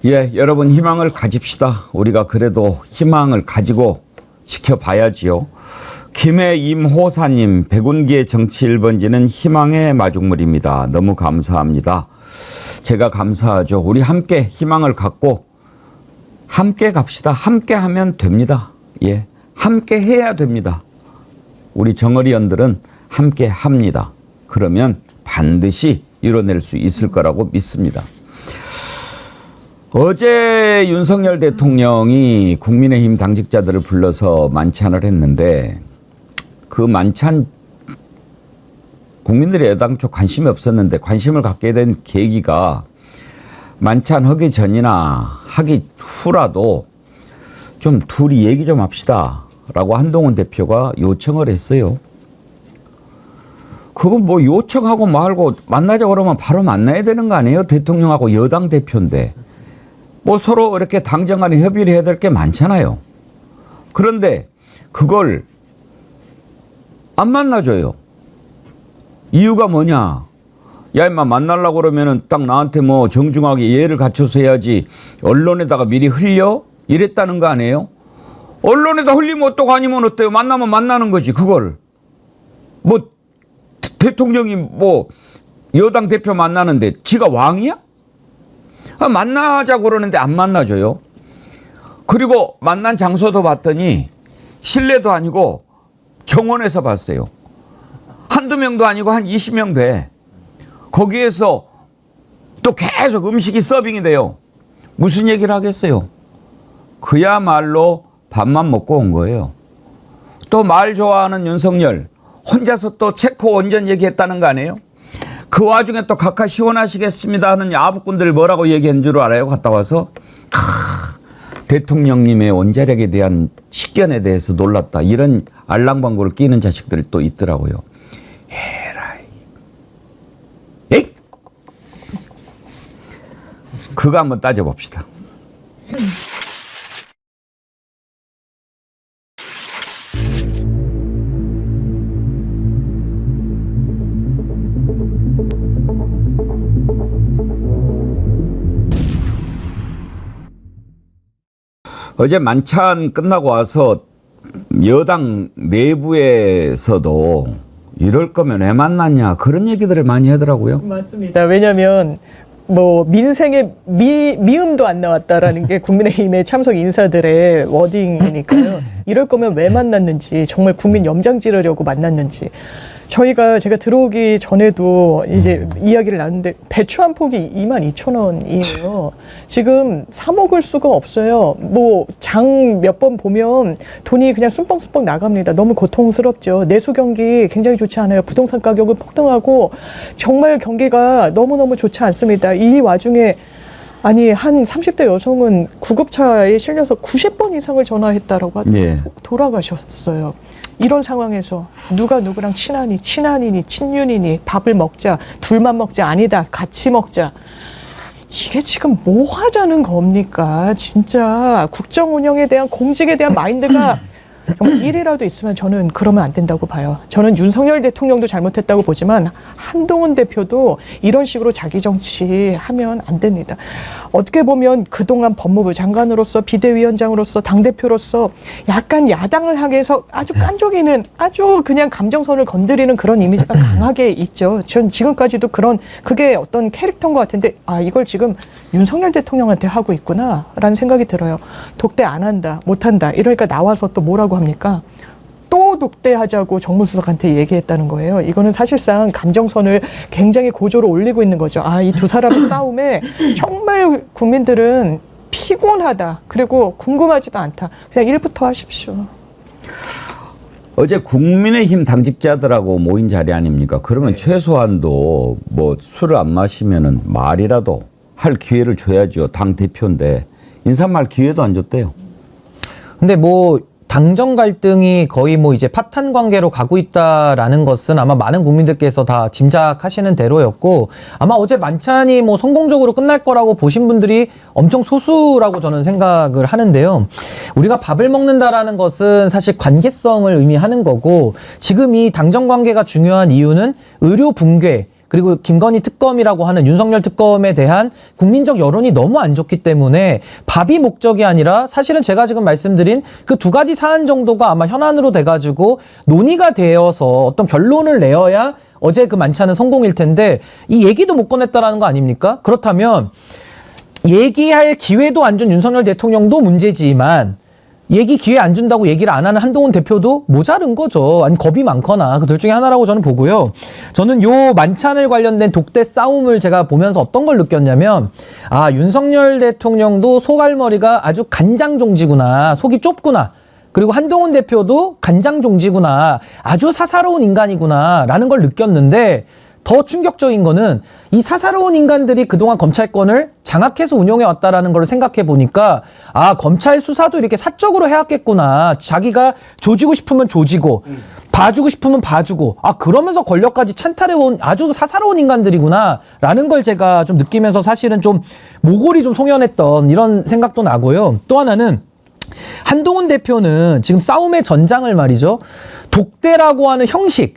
Speaker 1: 예, 여러분 희망을 가집시다. 우리가 그래도 희망을 가지고 지켜봐야지요. 김해임호사님, 백운기의 정치 1번지는 희망의 마중물입니다. 너무 감사합니다. 제가 감사하죠. 우리 함께 희망을 갖고 함께 갑시다. 함께 하면 됩니다. 예, 함께 해야 됩니다. 우리 정어리언들은 함께 합니다. 그러면 반드시 이뤄낼 수 있을 거라고 믿습니다. 어제 윤석열 대통령이 국민의힘 당직자들을 불러서 만찬을 했는데, 그 만찬 국민들이 애당초 관심이 없었는데 관심을 갖게 된 계기가, 만찬 하기 전이나 하기 후라도 좀 둘이 얘기 좀 합시다 라고 한동훈 대표가 요청을 했어요. 그건 뭐 요청하고 말고 만나자 그러면 바로 만나야 되는 거 아니에요? 대통령하고 여당 대표인데. 뭐 서로 이렇게 당정 간에 협의를 해야 될 게 많잖아요. 그런데 그걸 안 만나줘요. 이유가 뭐냐? 야, 임마, 만나려고 그러면은 딱 나한테 뭐 정중하게 예를 갖춰서 해야지, 언론에다가 미리 흘려? 이랬다는 거 아니에요? 언론에다 흘리면 어떡 아니면 어때요? 만나면 만나는 거지, 그걸. 뭐, 대통령이 뭐, 여당 대표 만나는데 지가 왕이야? 만나자고 그러는데 안 만나줘요. 그리고 만난 장소도 봤더니 실내도 아니고 정원에서 봤어요. 한두 명도 아니고 한 20명 돼. 거기에서 또 계속 음식이 서빙이 돼요. 무슨 얘기를 하겠어요? 그야말로 밥만 먹고 온 거예요. 또 말 좋아하는 윤석열 혼자서 또 체코 원전 얘기했다는 거 아니에요? 그 와중에 또 각하 시원하시겠습니다 하는 야부꾼들 뭐라고 얘기한 줄 알아요? 갔다 와서 대통령님의 원자력에 대한 식견에 대해서 놀랐다, 이런 알랑방구를 끼는 자식들이 또 있더라고요. 에라이. 에이! 그거 한번 따져봅시다. 어제 만찬 끝나고 와서 여당 내부에서도 이럴 거면 왜 만났냐, 그런 얘기들을 많이 하더라고요.
Speaker 3: 맞습니다. 왜냐하면 뭐 민생의 미음도 안 나왔다라는 게 국민의힘의 참석 인사들의 워딩이니까요. 이럴 거면 왜 만났는지, 정말 국민 염장 지르려고 만났는지. 제가 들어오기 전에도 이제 이야기를 나눴는데, 배추 한 폭이 22,000원이에요. 지금 사 먹을 수가 없어요. 뭐 장 몇 번 보면 돈이 그냥 쑥뻥쑥뻥 나갑니다. 너무 고통스럽죠. 내수 경기 굉장히 좋지 않아요. 부동산 가격은 폭등하고 정말 경기가 너무너무 좋지 않습니다. 이 와중에 아니 한 30대 여성은 구급차에 실려서 90번 이상을 전화했다라고
Speaker 1: 예.
Speaker 3: 돌아가셨어요. 이런 상황에서 누가 누구랑 친한이니 친윤이니 밥을 먹자, 둘만 먹자, 아니다 같이 먹자. 이게 지금 뭐 하자는 겁니까? 진짜 국정 운영에 대한 공직에 대한 마인드가 정말 일이라도 있으면 저는 그러면 안 된다고 봐요. 저는 윤석열 대통령도 잘못했다고 보지만 한동훈 대표도 이런 식으로 자기 정치하면 안 됩니다. 어떻게 보면 그동안 법무부 장관으로서 비대위원장으로서 당대표로서 약간 야당을 하게 해서 아주 깐족이는 아주 그냥 감정선을 건드리는 그런 이미지가 강하게 있죠. 전 지금까지도 그게 어떤 캐릭터인 것 같은데 이걸 지금 윤석열 대통령한테 하고 있구나라는 생각이 들어요. 독대 안 한다, 못 한다. 이러니까 나와서 또 뭐라고 합니까? 또 독대하자고 정무수석한테 얘기했다는 거예요. 이거는 사실상 감정선을 굉장히 고조로 올리고 있는 거죠. 이 두 사람의 싸움에 정말 국민들은 피곤하다. 그리고 궁금하지도 않다. 그냥 일부터 하십시오.
Speaker 1: 어제 국민의힘 당직자들하고 모인 자리 아닙니까? 그러면 최소한도 뭐 술을 안 마시면은 말이라도 할 기회를 줘야죠. 당 대표인데 인사말 기회도 안 줬대요.
Speaker 2: 근데 뭐 당정 갈등이 거의 뭐 이제 파탄 관계로 가고 있다라는 것은 아마 많은 국민들께서 다 짐작하시는 대로였고, 아마 어제 만찬이 뭐 성공적으로 끝날 거라고 보신 분들이 엄청 소수라고 저는 생각을 하는데요. 우리가 밥을 먹는다라는 것은 사실 관계성을 의미하는 거고, 지금 이 당정 관계가 중요한 이유는 의료 붕괴, 그리고 김건희 특검이라고 하는 윤석열 특검에 대한 국민적 여론이 너무 안 좋기 때문에 밥이 목적이 아니라 사실은 제가 지금 말씀드린 그 두 가지 사안 정도가 아마 현안으로 돼가지고 논의가 되어서 어떤 결론을 내어야 어제 그 만찬은 성공일 텐데 이 얘기도 못 꺼냈다라는 거 아닙니까? 그렇다면 얘기할 기회도 안 준 윤석열 대통령도 문제지만 얘기 기회 안 준다고 얘기를 안 하는 한동훈 대표도 모자른 거죠. 아니 겁이 많거나 그 둘 중에 하나라고 저는 보고요. 저는 요 만찬을 관련된 독대 싸움을 제가 보면서 어떤 걸 느꼈냐면 윤석열 대통령도 소갈머리가 아주 간장종지구나. 속이 좁구나. 그리고 한동훈 대표도 간장종지구나. 아주 사사로운 인간이구나 라는 걸 느꼈는데 더 충격적인 거는 이 사사로운 인간들이 그동안 검찰권을 장악해서 운용해 왔다라는 걸 생각해 보니까 검찰 수사도 이렇게 사적으로 해왔겠구나. 자기가 조지고 싶으면 조지고 봐주고 싶으면 봐주고 그러면서 권력까지 찬탈해온 아주 사사로운 인간들이구나 라는 걸 제가 좀 느끼면서 사실은 좀 모골이 좀 송연했던 이런 생각도 나고요. 또 하나는 한동훈 대표는 지금 싸움의 전장을 말이죠. 독대라고 하는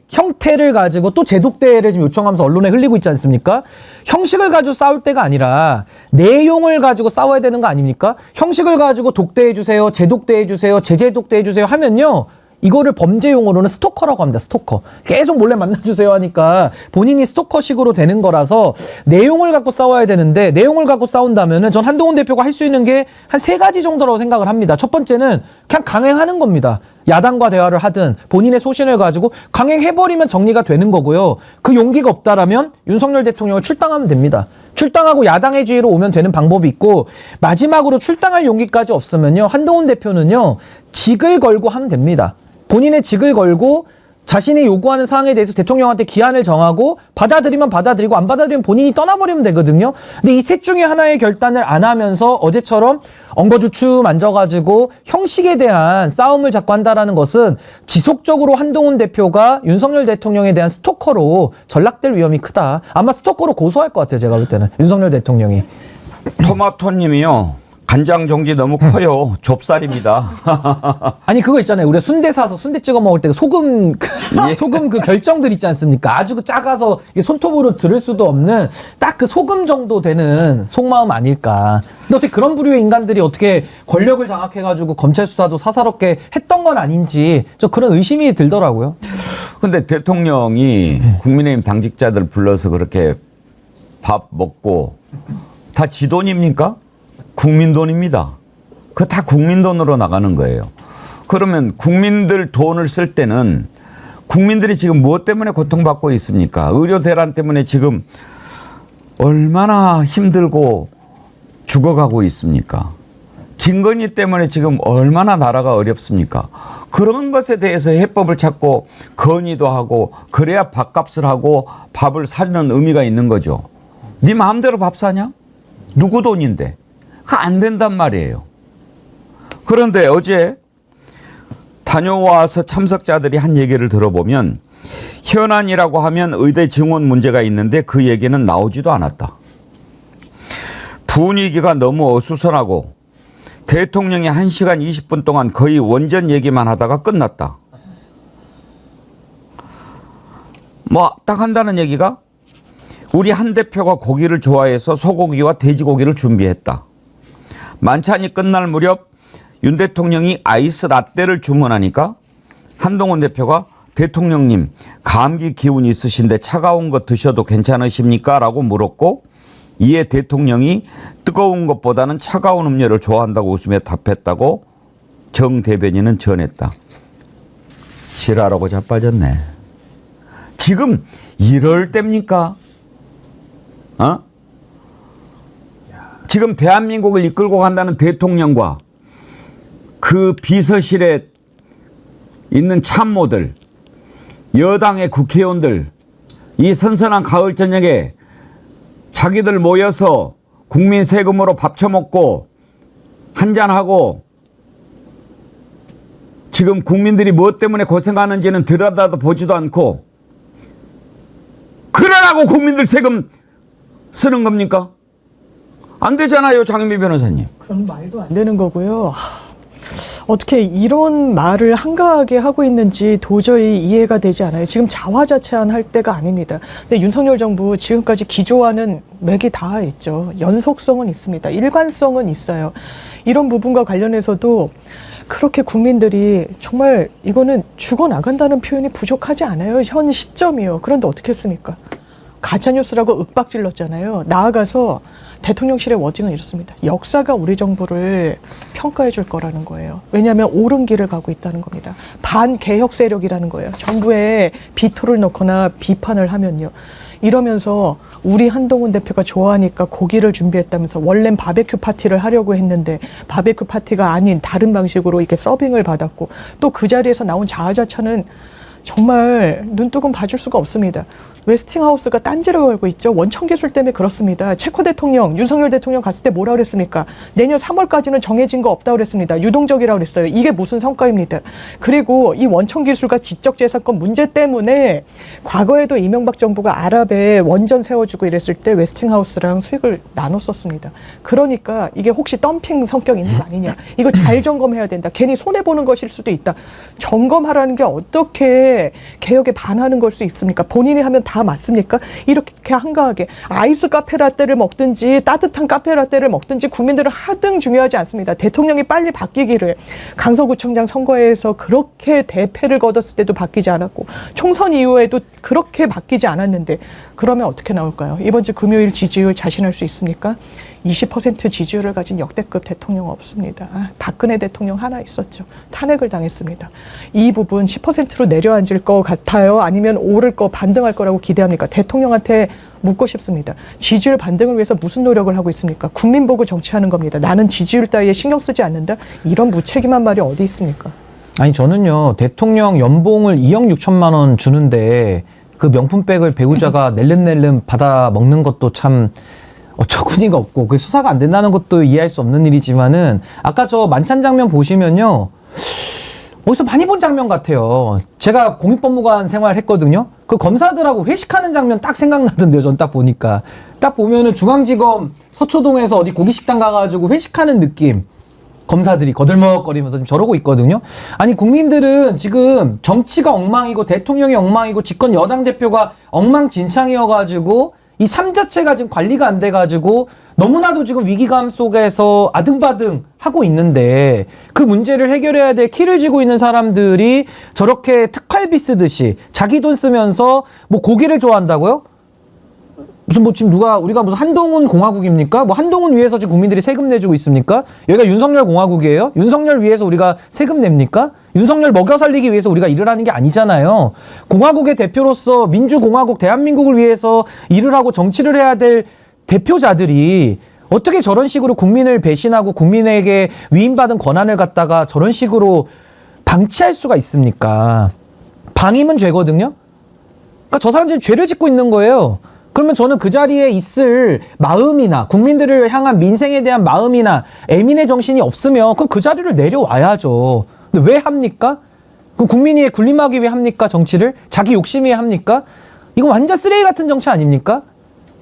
Speaker 2: 형태를 가지고 또 재독대를 지금 요청하면서 언론에 흘리고 있지 않습니까? 형식을 가지고 싸울 때가 아니라 내용을 가지고 싸워야 되는 거 아닙니까? 형식을 가지고 독대해주세요, 재독대해주세요, 재독대해주세요 하면요. 이거를 범죄 용어로는 스토커라고 합니다. 스토커. 계속 몰래 만나주세요 하니까 본인이 스토커식으로 되는 거라서 내용을 갖고 싸워야 되는데 내용을 갖고 싸운다면은 전 한동훈 대표가 할 수 있는 게 한 3가지 정도라고 생각을 합니다. 첫 번째는 그냥 강행하는 겁니다. 야당과 대화를 하든 본인의 소신을 가지고 강행해버리면 정리가 되는 거고요. 그 용기가 없다라면 윤석열 대통령을 출당하면 됩니다. 출당하고 야당의 지위로 오면 되는 방법이 있고, 마지막으로 출당할 용기까지 없으면요. 한동훈 대표는요. 직을 걸고 하면 됩니다. 본인의 직을 걸고 자신이 요구하는 사항에 대해서 대통령한테 기한을 정하고 받아들이면 받아들이고 안 받아들이면 본인이 떠나버리면 되거든요. 근데 이 셋 중에 하나의 결단을 안 하면서 어제처럼 엉거주춤 앉아가지고 형식에 대한 싸움을 자꾸 한다라는 것은 지속적으로 한동훈 대표가 윤석열 대통령에 대한 스토커로 전락될 위험이 크다. 아마 스토커로 고소할 것 같아요. 제가 볼 때는 윤석열 대통령이.
Speaker 1: 토마토님이요. 간장 종지 너무 커요. 좁쌀입니다.
Speaker 2: 아니 그거 있잖아요. 우리가 순대 사서 순대 찍어 먹을 때 소금 소금 그 결정들 있지 않습니까? 아주 그 작아서 손톱으로 들을 수도 없는 딱 그 소금 정도 되는 속마음 아닐까. 근데 어떻게 그런 부류의 인간들이 어떻게 권력을 장악해가지고 검찰 수사도 사사롭게 했던 건 아닌지 저 그런 의심이 들더라고요.
Speaker 1: 근데 대통령이 국민의힘 당직자들 불러서 그렇게 밥 먹고 다 지 돈입니까? 국민 돈입니다. 그거 다 국민 돈으로 나가는 거예요. 그러면 국민들 돈을 쓸 때는 국민들이 지금 무엇 때문에 고통받고 있습니까? 의료 대란 때문에 지금 얼마나 힘들고 죽어가고 있습니까? 김건희 때문에 지금 얼마나 나라가 어렵습니까? 그런 것에 대해서 해법을 찾고 건의도 하고 그래야 밥값을 하고 밥을 사는 의미가 있는 거죠. 네 마음대로 밥 사냐? 누구 돈인데? 그거 안 된단 말이에요. 그런데 어제 다녀와서 참석자들이 한 얘기를 들어보면 현안이라고 하면 의대 증원 문제가 있는데 그 얘기는 나오지도 않았다. 분위기가 너무 어수선하고 대통령이 1시간 20분 동안 거의 원전 얘기만 하다가 끝났다. 뭐 딱 한다는 얘기가 우리 한 대표가 고기를 좋아해서 소고기와 돼지고기를 준비했다. 만찬이 끝날 무렵 윤 대통령이 아이스 라떼를 주문하니까 한동훈 대표가 대통령님 감기 기운 있으신데 차가운 거 드셔도 괜찮으십니까? 라고 물었고 이에 대통령이 뜨거운 것보다는 차가운 음료를 좋아한다고 웃으며 답했다고 정 대변인은 전했다. 지랄하고 자빠졌네. 지금 이럴 때입니까? 지금 대한민국을 이끌고 간다는 대통령과 그 비서실에 있는 참모들, 여당의 국회의원들, 이 선선한 가을 저녁에 자기들 모여서 국민 세금으로 밥 처먹고 한잔하고 지금 국민들이 무엇 때문에 고생하는지는 들여다도 보지도 않고 그러라고 국민들 세금 쓰는 겁니까? 안 되잖아요, 장현미 변호사님.
Speaker 3: 그건 말도 안 되는 거고요. 어떻게 이런 말을 한가하게 하고 있는지 도저히 이해가 되지 않아요. 지금 자화자찬할 때가 아닙니다. 근데 윤석열 정부 지금까지 기조와는 맥이 닿아 있죠. 연속성은 있습니다. 일관성은 있어요. 이런 부분과 관련해서도 그렇게 국민들이 정말 이거는 죽어나간다는 표현이 부족하지 않아요. 현 시점이요. 그런데 어떻게 했습니까? 가짜뉴스라고 윽박질렀잖아요. 나아가서 대통령실의 워딩은 이렇습니다. 역사가 우리 정부를 평가해 줄 거라는 거예요. 왜냐하면 옳은 길을 가고 있다는 겁니다. 반개혁 세력이라는 거예요. 정부에 비토를 넣거나 비판을 하면요. 이러면서 우리 한동훈 대표가 좋아하니까 고기를 준비했다면서 원래는 바베큐 파티를 하려고 했는데 바베큐 파티가 아닌 다른 방식으로 이렇게 서빙을 받았고 또 그 자리에서 나온 자아자찬은 정말 눈뜨고 봐줄 수가 없습니다. 웨스팅하우스가 딴지를 걸고 있죠. 원천기술 때문에 그렇습니다. 체코 대통령, 윤석열 대통령 갔을 때 뭐라 그랬습니까? 내년 3월까지는 정해진 거 없다고 그랬습니다. 유동적이라고 그랬어요. 이게 무슨 성과입니다. 그리고 이 원천기술과 지적재산권 문제 때문에 과거에도 이명박 정부가 아랍에 원전 세워주고 이랬을 때 웨스팅하우스랑 수익을 나눴었습니다. 그러니까 이게 혹시 덤핑 성격 있는 거 아니냐. 이거 잘 점검해야 된다. 괜히 손해보는 것일 수도 있다. 점검하라는 게 어떻게 개혁에 반하는 걸 수 있습니까? 본인이 하면 다 맞습니까? 이렇게 한가하게 아이스 카페라떼를 먹든지 따뜻한 카페라떼를 먹든지 국민들은 하등 중요하지 않습니다. 대통령이 빨리 바뀌기를 강서구청장 선거에서 그렇게 대패를 거뒀을 때도 바뀌지 않았고 총선 이후에도 그렇게 바뀌지 않았는데 그러면 어떻게 나올까요? 이번 주 금요일 지지율 자신할 수 있습니까? 20% 지지율을 가진 역대급 대통령 없습니다. 박근혜 대통령 하나 있었죠. 탄핵을 당했습니다. 이 부분 10%로 내려앉을 것 같아요? 아니면 오를 거 반등할 거라고 기대합니까? 대통령한테 묻고 싶습니다. 지지율 반등을 위해서 무슨 노력을 하고 있습니까? 국민 보고 정치하는 겁니다. 나는 지지율 따위에 신경 쓰지 않는다? 이런 무책임한 말이 어디 있습니까? 아니
Speaker 2: 저는요. 대통령 연봉을 2억 6천만 원 주는데 그 명품백을 배우자가 낼름낼름 받아 먹는 것도 참 어처구니가 없고 그 수사가 안 된다는 것도 이해할 수 없는 일이지만은 아까 저 만찬 장면 보시면요. 어디서 많이 본 장면 같아요. 제가 공익법무관 생활했거든요. 그 검사들하고 회식하는 장면 딱 생각나던데요. 전 딱 보니까. 딱 보면은 중앙지검 서초동에서 어디 고기식당 가가지고 회식하는 느낌. 검사들이 거들먹거리면서 지금 저러고 있거든요. 아니 국민들은 지금 정치가 엉망이고 대통령이 엉망이고 집권 여당 대표가 엉망진창이어가지고 이 삶 자체가 지금 관리가 안 돼가지고 너무나도 지금 위기감 속에서 아등바등 하고 있는데 그 문제를 해결해야 될 키를 쥐고 있는 사람들이 저렇게 특활비 쓰듯이 자기 돈 쓰면서 뭐 고기를 좋아한다고요? 무슨 뭐 지금 우리가 무슨 한동훈 공화국입니까? 뭐 한동훈 위해서 지금 국민들이 세금 내주고 있습니까? 여기가 윤석열 공화국이에요? 윤석열 위해서 우리가 세금 냅니까? 윤석열 먹여 살리기 위해서 우리가 일을 하는 게 아니잖아요. 공화국의 대표로서 민주공화국 대한민국을 위해서 일을 하고 정치를 해야 될 대표자들이 어떻게 저런 식으로 국민을 배신하고 국민에게 위임받은 권한을 갖다가 저런 식으로 방치할 수가 있습니까? 방임은 죄거든요. 그러니까 저 사람들은 죄를 짓고 있는 거예요. 그러면 저는 그 자리에 있을 마음이나 국민들을 향한 민생에 대한 마음이나 애민의 정신이 없으면 그럼 그 자리를 내려와야죠. 근데 왜 합니까? 그럼 국민이 군림하기 위해 합니까? 정치를? 자기 욕심 위해 합니까? 이거 완전 쓰레기 같은 정치 아닙니까?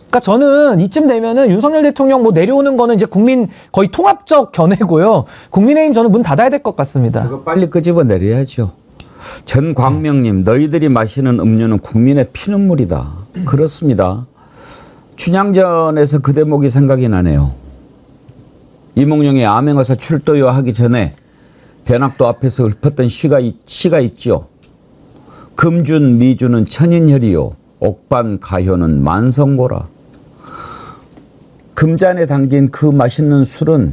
Speaker 2: 그러니까 저는 이쯤 되면은 윤석열 대통령 뭐 내려오는 거는 이제 국민 거의 통합적 견해고요. 국민의힘 저는 문 닫아야 될 것 같습니다.
Speaker 1: 그거 빨리 끄집어 내려야죠. 전광명님, 너희들이 마시는 음료는 국민의 피눈물이다. 그렇습니다. 춘향전에서 그 대목이 생각이 나네요. 이몽룡의 암행어사 출도요 하기 전에 변학도 앞에서 읊었던 시가 있죠. 금준 미주는 천인혈이요 옥반 가효는 만성고라. 금잔에 담긴 그 맛있는 술은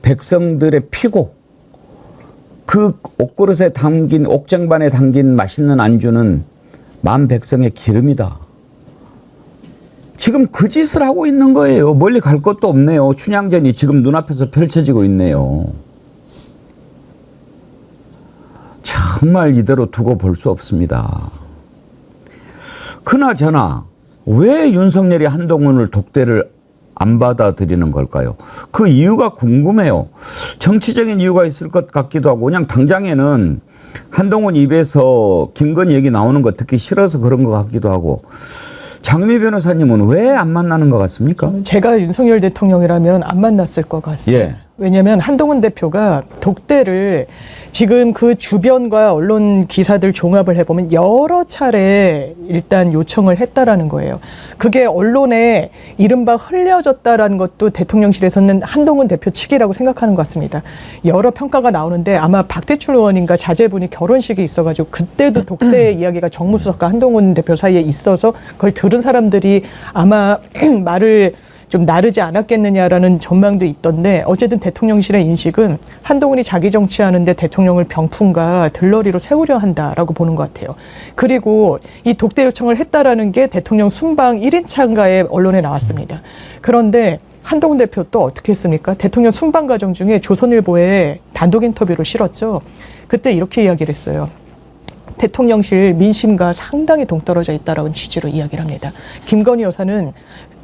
Speaker 1: 백성들의 피고, 그 옥그릇에 담긴 옥쟁반에 담긴 맛있는 안주는 만 백성의 기름이다. 지금 그 짓을 하고 있는 거예요. 멀리 갈 것도 없네요. 춘향전이 지금 눈앞에서 펼쳐지고 있네요. 정말 이대로 두고 볼 수 없습니다. 그나저나 왜 윤석열이 한동훈을 독대를 안 받아들이는 걸까요? 그 이유가 궁금해요. 정치적인 이유가 있을 것 같기도 하고 그냥 당장에는 한동훈 입에서 김건희 얘기 나오는 거 듣기 싫어서 그런 것 같기도 하고. 장미 변호사님은 왜 안 만나는 것 같습니까?
Speaker 3: 제가 윤석열 대통령이라면 안 만났을 것 같습니다.
Speaker 1: 예.
Speaker 3: 왜냐하면 한동훈 대표가 독대를 지금 그 주변과 언론 기사들 종합을 해보면 여러 차례 일단 요청을 했다라는 거예요. 그게 언론에 이른바 흘려졌다라는 것도 대통령실에서는 한동훈 대표 측이라고 생각하는 것 같습니다. 여러 평가가 나오는데 아마 박대출 의원인가 자제분이 결혼식이 있어가지고 그때도 독대 이야기가 정무수석과 한동훈 대표 사이에 있어서 그걸 들은 사람들이 아마 말을 좀 나르지 않았겠느냐라는 전망도 있던데 어쨌든 대통령실의 인식은 한동훈이 자기 정치하는데 대통령을 병풍과 들러리로 세우려 한다라고 보는 것 같아요. 그리고 이 독대 요청을 했다라는 게 대통령 순방 1인차인가에 언론에 나왔습니다. 그런데 한동훈 대표 또 어떻게 했습니까? 대통령 순방 과정 중에 조선일보에 단독 인터뷰를 실었죠. 그때 이렇게 이야기를 했어요. 대통령실 민심과 상당히 동떨어져 있다라는 취지로 이야기를 합니다. 김건희 여사는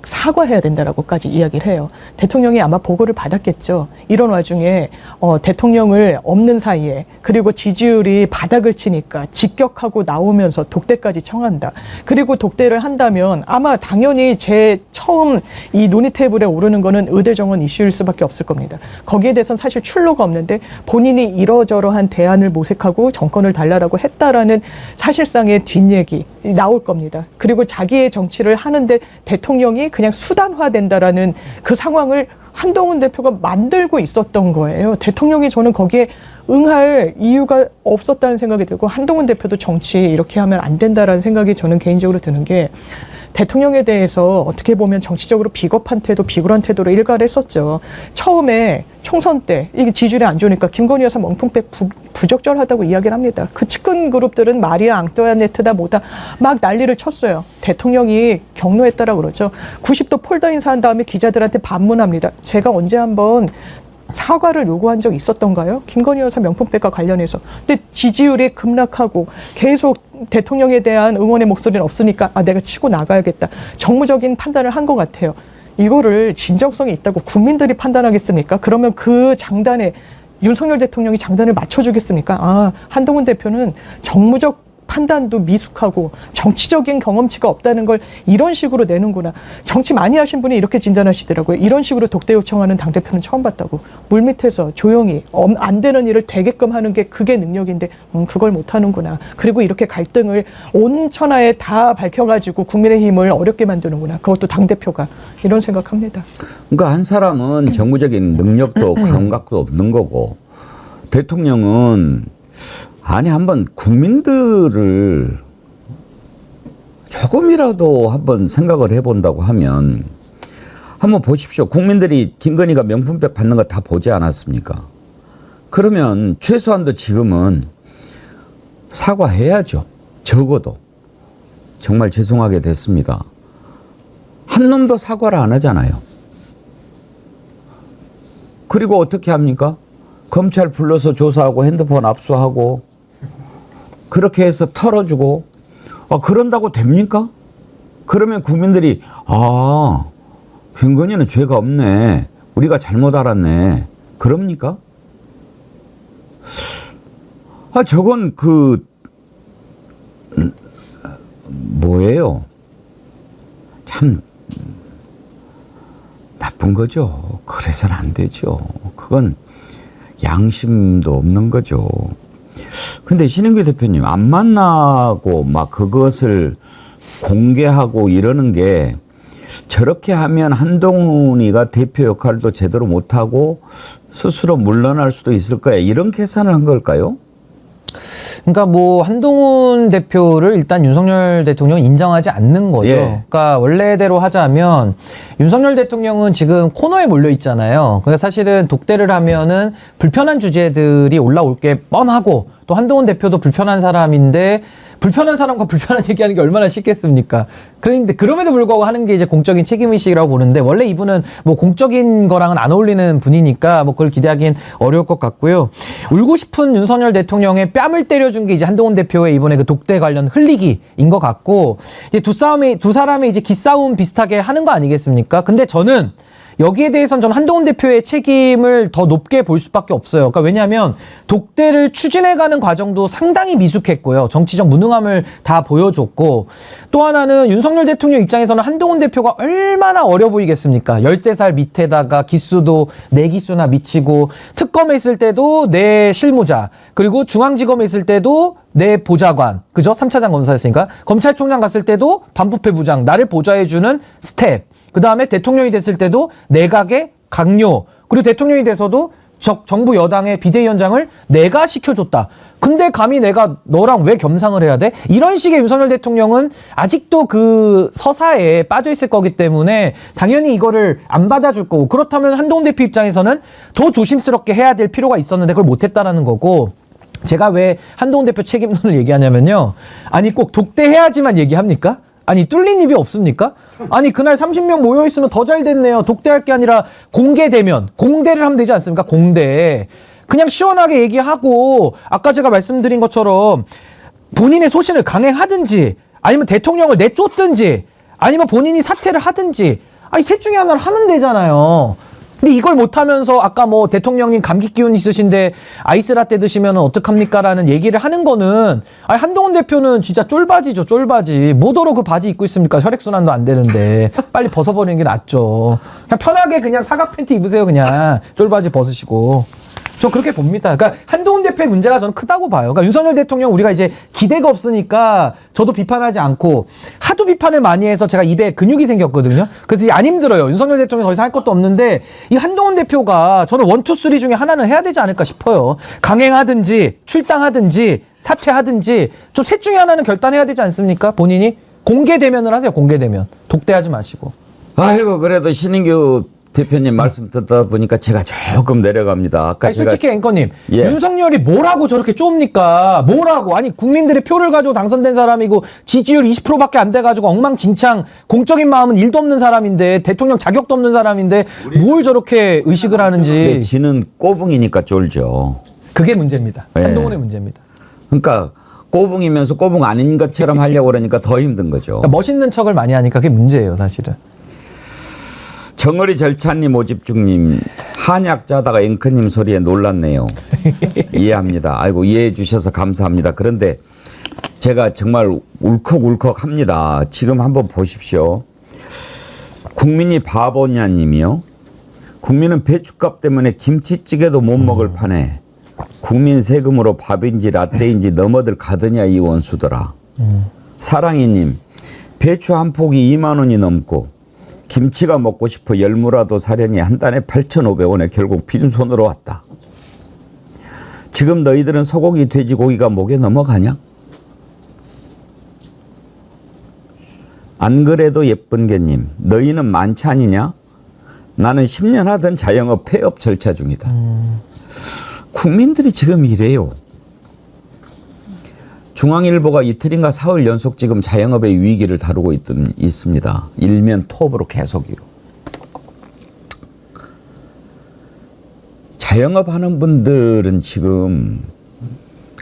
Speaker 3: 사과해야 된다라고까지 이야기를 해요. 대통령이 아마 보고를 받았겠죠. 이런 와중에 대통령을 없는 사이에 그리고 지지율이 바닥을 치니까 직격하고 나오면서 독대까지 청한다. 그리고 독대를 한다면 아마 당연히 제 처음 이 논의 테이블에 오르는 거는 의대정원 이슈일 수밖에 없을 겁니다. 거기에 대해서는 사실 출로가 없는데 본인이 이러저러한 대안을 모색하고 정권을 달라라고 했다라는 사실상의 뒷얘기 나올 겁니다. 그리고 자기의 정치를 하는데 대통령이 그냥 수단화된다라는 그 상황을 한동훈 대표가 만들고 있었던 거예요. 대통령이 저는 거기에 응할 이유가 없었다는 생각이 들고 한동훈 대표도 정치 이렇게 하면 안 된다라는 생각이 저는 개인적으로 드는 게 대통령에 대해서 어떻게 보면 정치적으로 비겁한 태도, 비굴한 태도로 일가를 했었죠. 처음에 총선 때 이게 지지율이 안 좋으니까 김건희 여사 멍통백 부적절하다고 이야기를 합니다. 그 측근 그룹들은 마리아 앙뚜아네트다 뭐다 막 난리를 쳤어요. 대통령이 격노했다라고 그러죠. 90도 폴더 인사한 다음에 기자들한테 반문합니다. 제가 언제 한번 사과를 요구한 적 있었던가요? 김건희 여사 명품백과 관련해서. 근데 지지율이 급락하고 계속 대통령에 대한 응원의 목소리는 없으니까 내가 치고 나가야겠다. 정무적인 판단을 한 것 같아요. 이거를 진정성이 있다고 국민들이 판단하겠습니까? 그러면 그 장단에 윤석열 대통령이 장단을 맞춰주겠습니까? 한동훈 대표는 정무적 판단도 미숙하고 정치적인 경험치가 없다는 걸 이런 식으로 내는구나. 정치 많이 하신 분이 이렇게 진단하시더라고요. 이런 식으로 독대 요청하는 당대표는 처음 봤다고. 물밑에서 조용히 안 되는 일을 되게끔 하는 게 그게 능력인데 그걸 못하는구나. 그리고 이렇게 갈등을 온 천하에 다 밝혀가지고 국민의힘을 어렵게 만드는구나. 그것도 당대표가. 이런 생각합니다.
Speaker 1: 그러니까 한 사람은 정무적인 능력도 감각도 없는 거고 대통령은 한번 국민들을 조금이라도 한번 생각을 해본다고 하면 한번 보십시오. 국민들이 김건희가 명품백 받는 거 다 보지 않았습니까? 그러면 최소한도 지금은 사과해야죠. 적어도. 정말 죄송하게 됐습니다. 한 놈도 사과를 안 하잖아요. 그리고 어떻게 합니까? 검찰 불러서 조사하고 핸드폰 압수하고 그렇게 해서 털어주고 그런다고 됩니까? 그러면 국민들이 김건희는 죄가 없네. 우리가 잘못 알았네. 그럽니까? 저건 뭐예요? 참 나쁜 거죠. 그래서는 안 되죠. 그건 양심도 없는 거죠. 근데 신인규 대표님, 안 만나고 막 그것을 공개하고 이러는 게 저렇게 하면 한동훈이가 대표 역할도 제대로 못하고 스스로 물러날 수도 있을 거야. 이런 계산을 한 걸까요?
Speaker 2: 그러니까 뭐 한동훈 대표를 일단 윤석열 대통령은 인정하지 않는 거죠.
Speaker 1: 예.
Speaker 2: 그러니까 원래대로 하자면 윤석열 대통령은 지금 코너에 몰려 있잖아요. 그러니까 사실은 독대를 하면은 불편한 주제들이 올라올 게 뻔하고 또 한동훈 대표도 불편한 사람인데 불편한 사람과 불편한 얘기하는 게 얼마나 쉽겠습니까? 그런데 그럼에도 불구하고 하는 게 이제 공적인 책임의식이라고 보는데 원래 이분은 뭐 공적인 거랑은 안 어울리는 분이니까 뭐 그걸 기대하기는 어려울 것 같고요. 울고 싶은 윤석열 대통령의 뺨을 때려준 게 이제 한동훈 대표의 이번에 그 독대 관련 흘리기인 것 같고 이제 두 사람이 이제 기싸움 비슷하게 하는 거 아니겠습니까? 근데 저는 여기에 대해서는 저는 한동훈 대표의 책임을 더 높게 볼 수밖에 없어요. 그러니까 왜냐하면 독대를 추진해가는 과정도 상당히 미숙했고요. 정치적 무능함을 다 보여줬고 또 하나는 윤석열 대통령 입장에서는 한동훈 대표가 얼마나 어려 보이겠습니까? 13살 밑에다가 기수도 4기수나 미치고 특검에 있을 때도 내 실무자 그리고 중앙지검에 있을 때도 내 보좌관 그죠? 3차장 검사였으니까 검찰총장 갔을 때도 반부패 부장 나를 보좌해주는 스텝 그 다음에 대통령이 됐을 때도 내각의 강요 그리고 대통령이 돼서도 정부 여당의 비대위원장을 내가 시켜줬다. 근데 감히 내가 너랑 왜 겸상을 해야 돼? 이런 식의 윤석열 대통령은 아직도 그 서사에 빠져 있을 거기 때문에 당연히 이거를 안 받아줄 거고 그렇다면 한동훈 대표 입장에서는 더 조심스럽게 해야 될 필요가 있었는데 그걸 못했다라는 거고 제가 왜 한동훈 대표 책임론을 얘기하냐면요. 아니 꼭 독대해야지만 얘기합니까? 아니 뚫린 입이 없습니까? 아니 그날 30명 모여있으면 더 잘 됐네요. 독대할 게 아니라 공개되면 공대를 하면 되지 않습니까? 공대. 그냥 시원하게 얘기하고 아까 제가 말씀드린 것처럼 본인의 소신을 강행하든지 아니면 대통령을 내쫓든지 아니면 본인이 사퇴를 하든지 아니 셋 중에 하나를 하면 되잖아요. 근데 이걸 못하면서 아까 뭐 대통령님 감기 기운 있으신데 아이스라떼 드시면 어떡합니까? 라는 얘기를 하는 거는 아니 한동훈 대표는 진짜 쫄바지죠. 쫄바지. 뭐더러 그 바지 입고 있습니까? 혈액순환도 안 되는데 빨리 벗어버리는 게 낫죠. 그냥 편하게 그냥 사각 팬티 입으세요. 그냥 쫄바지 벗으시고. 저 그렇게 봅니다. 그러니까 한동훈 대표의 문제가 저는 크다고 봐요. 그러니까 윤석열 대통령 우리가 이제 기대가 없으니까 저도 비판하지 않고 하도 비판을 많이 해서 제가 입에 근육이 생겼거든요. 그래서 안 힘들어요. 윤석열 대통령 더 이상 할 것도 없는데 이 한동훈 대표가 저는 1, 2, 3 중에 하나는 해야 되지 않을까 싶어요. 강행하든지 출당하든지 사퇴하든지 좀 셋 중에 하나는 결단해야 되지 않습니까? 본인이 공개대면을 하세요. 공개대면. 독대하지 마시고.
Speaker 1: 아이고 그래도 신인규 대표님 말씀 듣다 보니까 제가 조금 내려갑니다. 아까
Speaker 2: 아니, 솔직히 앵커님
Speaker 1: 예.
Speaker 2: 윤석열이 뭐라고 저렇게 좁니까? 뭐라고? 아니 국민들의 표를 가지고 당선된 사람이고 지지율 20%밖에 안 돼가지고 엉망진창 공적인 마음은 1도 없는 사람인데 대통령 자격도 없는 사람인데 뭘 저렇게 의식을 하는지
Speaker 1: 지는 꼬붕이니까 쫄죠.
Speaker 2: 그게 문제입니다.
Speaker 1: 예.
Speaker 2: 한동훈의 문제입니다.
Speaker 1: 그러니까 꼬붕이면서 꼬붕 아닌 것처럼 하려고 그러니까 더 힘든 거죠.
Speaker 2: 그러니까 멋있는 척을 많이 하니까 그게 문제예요 사실은.
Speaker 1: 정어리 절찬님 오집중님 한약 짜다가 앵커님 소리에 놀랐네요. 이해합니다. 아이고 이해해 주셔서 감사합니다. 그런데 제가 정말 울컥울컥합니다. 지금 한번 보십시오. 국민이 바보냐님이요. 국민은 배춧값 때문에 김치찌개도 못 먹을 판에 국민 세금으로 밥인지 라떼인지 너머들 가더냐 이 원수더라. 사랑이님 배추 한 폭이 2만 원이 넘고 김치가 먹고 싶어 열무라도 사려니 한 단에 8,500원에 결국 빈손으로 왔다. 지금 너희들은 소고기 돼지고기가 목에 넘어가냐? 안 그래도 예쁜 개님 너희는 많지 않느냐? 나는 10년 하던 자영업 폐업 절차 중이다. 국민들이 지금 이래요. 중앙일보가 이틀인가 사흘 연속 지금 자영업의 위기를 다루고 있습니다. 일면 톱으로 계속이요. 자영업하는 분들은 지금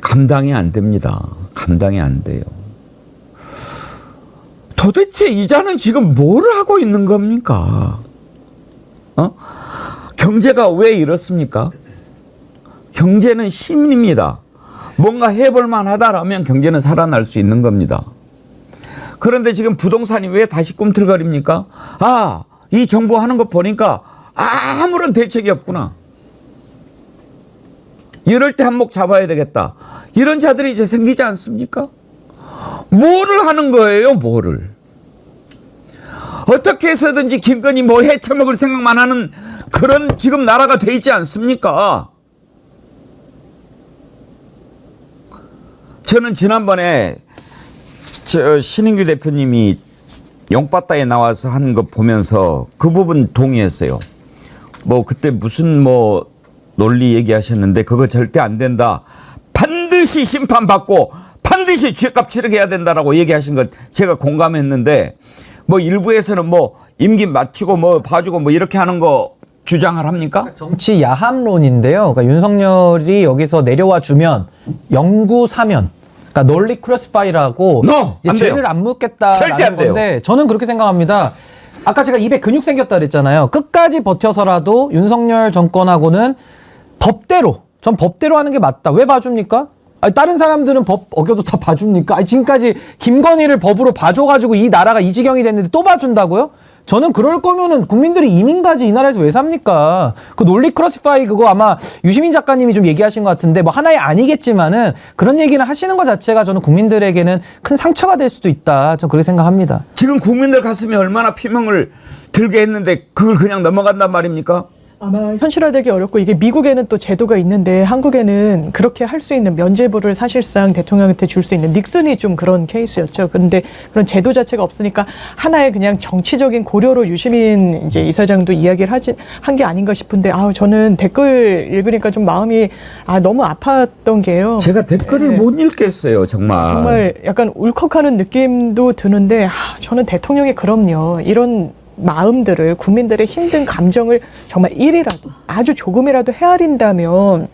Speaker 1: 감당이 안 됩니다. 감당이 안 돼요. 도대체 이자는 지금 뭘 하고 있는 겁니까? 경제가 왜 이렇습니까? 경제는 힘입니다. 뭔가 해볼 만하다라면 경제는 살아날 수 있는 겁니다. 그런데 지금 부동산이 왜 다시 꿈틀거립니까? 아, 이 정부 하는 거 보니까 아무런 대책이 없구나. 이럴 때 한몫 잡아야 되겠다. 이런 자들이 이제 생기지 않습니까? 뭐를 하는 거예요, 뭐를. 어떻게 해서든지 김건희 뭐 해쳐먹을 생각만 하는 그런 지금 나라가 돼 있지 않습니까? 저는 지난번에 신인규 대표님이 용바다에 나와서 한 거 보면서 그 부분 동의했어요. 뭐 그때 무슨 뭐 논리 얘기하셨는데 그거 절대 안 된다. 반드시 심판받고 반드시 죗값 치르게 해야 된다라고 얘기하신 것 제가 공감했는데 뭐 일부에서는 뭐 임기 마치고 뭐 봐주고 뭐 이렇게 하는 거 주장을 합니까?
Speaker 2: 정치 야함론인데요. 그러니까 윤석열이 여기서 내려와 주면 영구 사면. 그러니까 논리 크로스파이라고
Speaker 1: 안
Speaker 2: 죄를
Speaker 1: 돼요.
Speaker 2: 안
Speaker 1: 절대 안
Speaker 2: 묻겠다라는 건데 저는 그렇게 생각합니다. 아까 제가 입에 근육 생겼다 그랬잖아요. 끝까지 버텨서라도 윤석열 정권하고는 법대로 전 법대로 하는 게 맞다. 왜 봐줍니까? 아니, 다른 사람들은 법 어겨도 다 봐줍니까? 아니, 지금까지 김건희를 법으로 봐줘가지고 이 나라가 이 지경이 됐는데 또 봐준다고요? 저는 그럴 거면은 국민들이 이민가지 이 나라에서 왜 삽니까? 그 논리 크로스파이 그거 아마 유시민 작가님이 좀 얘기하신 것 같은데 뭐 하나의 아니겠지만은 그런 얘기는 하시는 것 자체가 저는 국민들에게는 큰 상처가 될 수도 있다. 저는 그렇게 생각합니다.
Speaker 1: 지금 국민들 가슴에 얼마나 피멍을 들게 했는데 그걸 그냥 넘어간단 말입니까?
Speaker 3: 아마 현실화되기 어렵고 이게 미국에는 또 제도가 있는데 한국에는 그렇게 할 수 있는 면죄부를 사실상 대통령한테 줄 수 있는 닉슨이 좀 그런 케이스였죠. 그런데 그런 제도 자체가 없으니까 하나의 그냥 정치적인 고려로 유시민 이제 이사장도 이야기를 한 게 아닌가 싶은데 저는 댓글 읽으니까 좀 마음이 너무 아팠던 게요.
Speaker 1: 제가 댓글을 못 읽겠어요, 정말.
Speaker 3: 정말 약간 울컥하는 느낌도 드는데 저는 대통령이 그럼요. 이런 마음들을 국민들의 힘든 감정을 정말 일이라도 아주 조금이라도 헤아린다면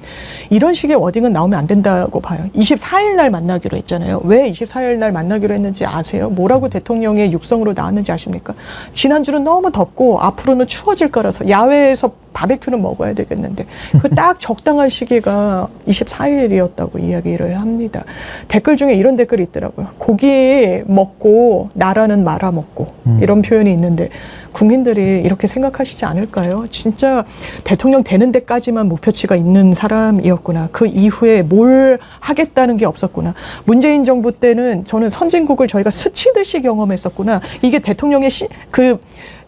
Speaker 3: 이런 식의 워딩은 나오면 안 된다고 봐요. 24일 날 만나기로 했잖아요. 왜 24일 날 만나기로 했는지 아세요? 뭐라고 대통령의 육성으로 나왔는지 아십니까? 지난주는 너무 덥고 앞으로는 추워질 거라서 야외에서 바베큐는 먹어야 되겠는데 그 딱 적당한 시기가 24일이었다고 이야기를 합니다. 댓글 중에 이런 댓글이 있더라고요. 고기 먹고 나라는 말아먹고 이런 표현이 있는데 국민들이 이렇게 생각하시지 않을까요? 진짜 대통령 되는 데까지만 목표치가 있는 사람이었구나. 그 이후에 뭘 하겠다는 게 없었구나. 문재인 정부 때는 저는 선진국을 저희가 스치듯이 경험했었구나. 이게 대통령의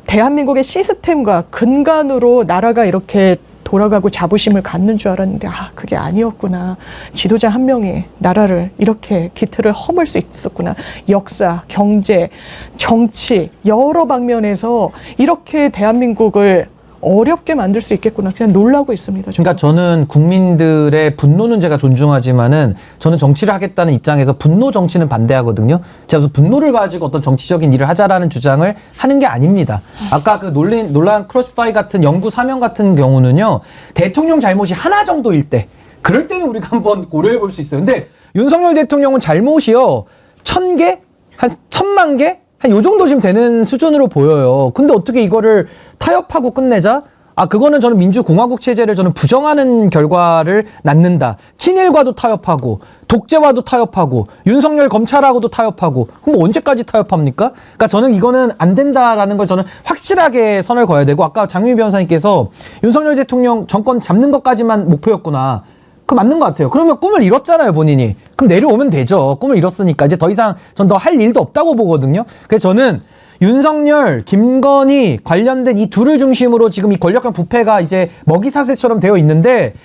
Speaker 3: 대한민국의 시스템과 근간으로 나라가 이렇게 돌아가고 자부심을 갖는 줄 알았는데 그게 아니었구나. 지도자 한 명이 나라를 이렇게 기틀을 허물 수 있었구나. 역사, 경제, 정치 여러 방면에서 이렇게 대한민국을 어렵게 만들 수 있겠구나. 그냥 놀라고 있습니다.
Speaker 2: 그러니까 저는 국민들의 분노는 제가 존중하지만은 저는 정치를 하겠다는 입장에서 분노 정치는 반대하거든요. 제가 분노를 가지고 어떤 정치적인 일을 하자라는 주장을 하는 게 아닙니다. 아까 그 논란 크로스파이 같은 영구 사면 같은 경우는요. 대통령 잘못이 하나 정도일 때 그럴 때는 우리가 한번 고려해 볼 수 있어요. 근데 윤석열 대통령은 잘못이요. 1000개? 한 1000만 개? 한 요 정도쯤 되는 수준으로 보여요. 근데 어떻게 이거를 타협하고 끝내자? 그거는 저는 민주공화국 체제를 저는 부정하는 결과를 낳는다. 친일과도 타협하고, 독재와도 타협하고, 윤석열 검찰하고도 타협하고, 그럼 뭐 언제까지 타협합니까? 그러니까 저는 이거는 안 된다라는 걸 저는 확실하게 선을 그어야 되고, 아까 장유미 변호사님께서 윤석열 대통령 정권 잡는 것까지만 목표였구나. 그 맞는 것 같아요. 그러면 꿈을 이뤘잖아요, 본인이. 그럼 내려오면 되죠. 꿈을 이뤘으니까. 이제 더 이상 전 더 할 일도 없다고 보거든요. 그래서 저는 윤석열, 김건희 관련된 이 둘을 중심으로 지금 이 권력형 부패가 이제 먹이사슬처럼 되어 있는데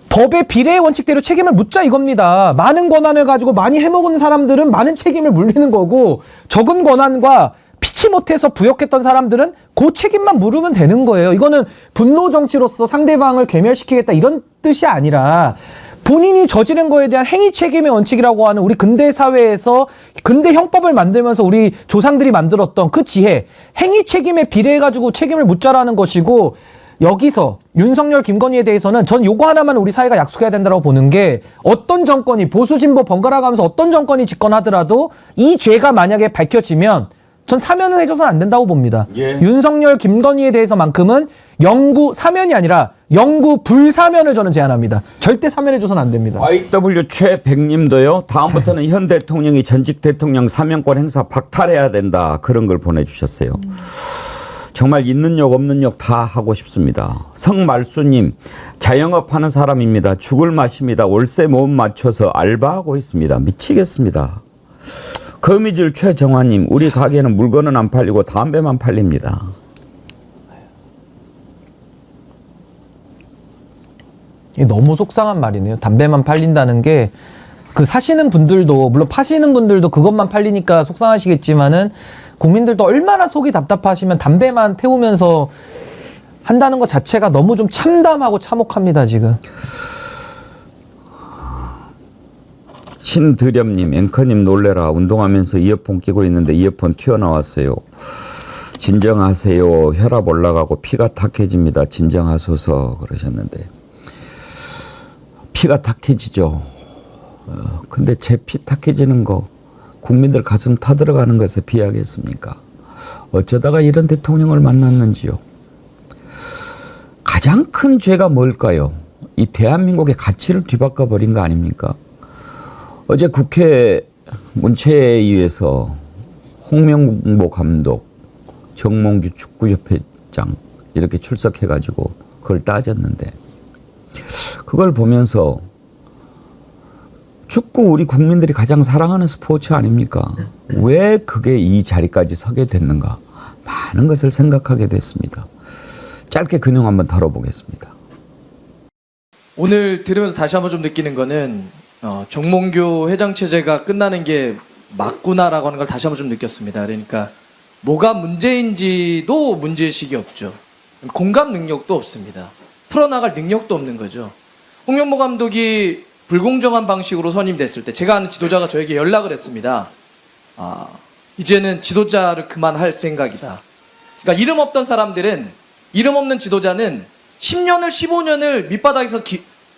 Speaker 2: 법의 비례의 원칙대로 책임을 묻자 이겁니다. 많은 권한을 가지고 많이 해먹은 사람들은 많은 책임을 물리는 거고 적은 권한과 피치 못해서 부역했던 사람들은 그 책임만 물으면 되는 거예요. 이거는 분노 정치로서 상대방을 괴멸시키겠다 이런 뜻이 아니라 본인이 저지른 거에 대한 행위 책임의 원칙이라고 하는 우리 근대 사회에서 근대 형법을 만들면서 우리 조상들이 만들었던 그 지혜, 행위 책임에 비례해가지고 책임을 묻자라는 것이고 여기서 윤석열, 김건희에 대해서는 전 요거 하나만 우리 사회가 약속해야 된다고 보는 게 어떤 정권이 보수 진보 번갈아 가면서 어떤 정권이 집권하더라도 이 죄가 만약에 밝혀지면 전 사면은 해줘서는 안 된다고 봅니다.
Speaker 1: 예.
Speaker 2: 윤석열, 김건희에 대해서만큼은 영구 사면이 아니라 영구 불사면을 저는 제안합니다. 절대 사면해줘서는 안 됩니다.
Speaker 1: YW 최백님도요. 다음부터는 현 대통령이 전직 대통령 사면권 행사 박탈해야 된다. 그런 걸 보내주셨어요. 정말 있는 욕 없는 욕 다 하고 싶습니다. 성말수님, 자영업하는 사람입니다. 죽을 맛입니다. 월세 못 맞춰서 알바하고 있습니다. 미치겠습니다. 거미줄 최정화님, 우리 가게는 물건은 안 팔리고 담배만 팔립니다.
Speaker 2: 이게 너무 속상한 말이네요. 담배만 팔린다는 게 그 사시는 분들도 물론 파시는 분들도 그것만 팔리니까 속상하시겠지만은 국민들도 얼마나 속이 답답하시면 담배만 태우면서 한다는 것 자체가 너무 좀 참담하고 참혹합니다, 지금.
Speaker 1: 신드렴님, 앵커님 놀래라. 운동하면서 이어폰 끼고 있는데 이어폰 튀어나왔어요. 진정하세요. 혈압 올라가고 피가 탁해집니다. 진정하소서 그러셨는데 피가 탁해지죠. 근데 제 피 탁해지는 거 국민들 가슴 타들어가는 것에 비하겠습니까? 어쩌다가 이런 대통령을 만났는지요. 가장 큰 죄가 뭘까요? 이 대한민국의 가치를 뒤바꿔 버린 거 아닙니까? 어제 국회 문체위에서 홍명보 감독, 정몽규 축구협회장 이렇게 출석해가지고 그걸 따졌는데 그걸 보면서 축구 우리 국민들이 가장 사랑하는 스포츠 아닙니까? 왜 그게 이 자리까지 서게 됐는가? 많은 것을 생각하게 됐습니다. 짧게 그 내용 한번 다뤄보겠습니다.
Speaker 5: 오늘 들으면서 다시 한번 좀 느끼는 거는 정몽규 회장 체제가 끝나는 게 맞구나라고 하는 걸 다시 한번 좀 느꼈습니다. 그러니까 뭐가 문제인지도 문제의식이 없죠. 공감 능력도 없습니다. 풀어나갈 능력도 없는 거죠. 홍명보 감독이 불공정한 방식으로 선임됐을 때 제가 아는 지도자가 저에게 연락을 했습니다. 이제는 지도자를 그만할 생각이다. 그러니까 이름 없던 사람들은 이름 없는 지도자는 10년을 15년을 밑바닥에서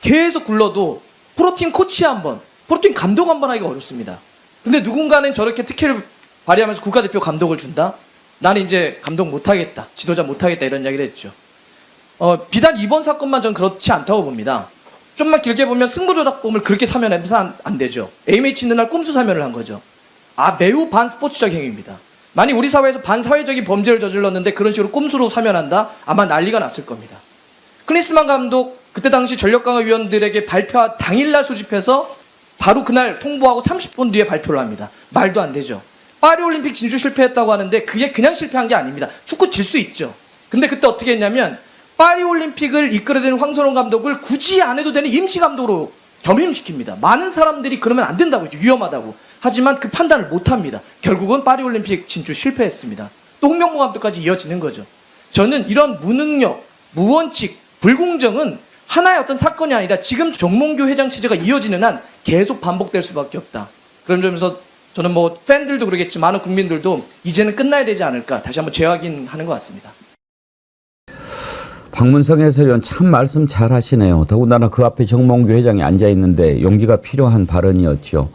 Speaker 5: 계속 굴러도 프로팀 코치 한번, 프로팀 감독 한번 하기가 어렵습니다. 근데 누군가는 저렇게 특혜를 발휘하면서 국가대표 감독을 준다? 나는 이제 감독 못하겠다, 지도자 못하겠다 이런 이야기를 했죠. 비단 이번 사건만 전 그렇지 않다고 봅니다. 좀만 길게 보면 승부조작범을 그렇게 사면하면 안 되죠. AMH 있는 날 꼼수 사면을 한 거죠. 매우 반스포츠적 행위입니다. 만약 우리 사회에서 반사회적인 범죄를 저질렀는데 그런 식으로 꼼수로 사면한다? 아마 난리가 났을 겁니다. 클린스만 감독 그때 당시 전력강화위원들에게 발표한 당일날 소집해서 바로 그날 통보하고 30분 뒤에 발표를 합니다. 말도 안 되죠. 파리올림픽 진출 실패했다고 하는데 그게 그냥 실패한 게 아닙니다. 축구 질 수 있죠. 근데 그때 어떻게 했냐면 파리올림픽을 이끌어야 되는 황선홍 감독을 굳이 안 해도 되는 임시감독으로 겸임시킵니다. 많은 사람들이 그러면 안 된다고 했죠. 위험하다고. 하지만 그 판단을 못합니다. 결국은 파리올림픽 진출 실패했습니다. 또 홍명보 감독까지 이어지는 거죠. 저는 이런 무능력, 무원칙, 불공정은 하나의 어떤 사건이 아니라 지금 정몽규 회장 체제가 이어지는 한 계속 반복될 수밖에 없다. 그런 점에서 저는 뭐 팬들도 그러겠지 많은 국민들도 이제는 끝나야 되지 않을까 다시 한번 재확인하는 것 같습니다.
Speaker 1: 박문성 해설위원 참 말씀 잘 하시네요. 더군다나 그 앞에 정몽규 회장이 앉아 있는데 용기가 필요한 발언이었죠.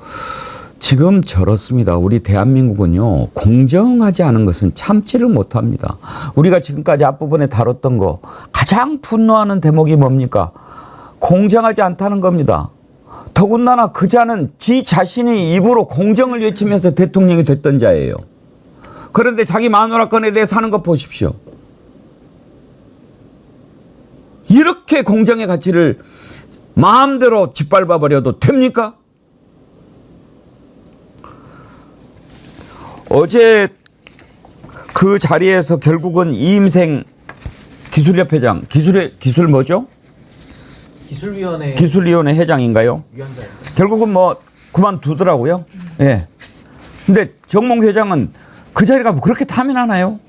Speaker 1: 지금 저렇습니다. 우리 대한민국은요, 공정하지 않은 것은 참지를 못합니다. 우리가 지금까지 앞부분에 다뤘던 거 가장 분노하는 대목이 뭡니까? 공정하지 않다는 겁니다. 더군다나 그 자는 지 자신이 입으로 공정을 외치면서 대통령이 됐던 자예요. 그런데 자기 마누라 건에 대해서 하는 거 보십시오. 이렇게 공정의 가치를 마음대로 짓밟아 버려도 됩니까? 어제 그 자리에서 결국은 이임생 기술협회장, 기술 뭐죠? 기술위원회 회장인가요? 결국은 뭐 그만두더라고요. 예. 근데 정몽 회장은 그 자리가 뭐 그렇게 탐이 나나요?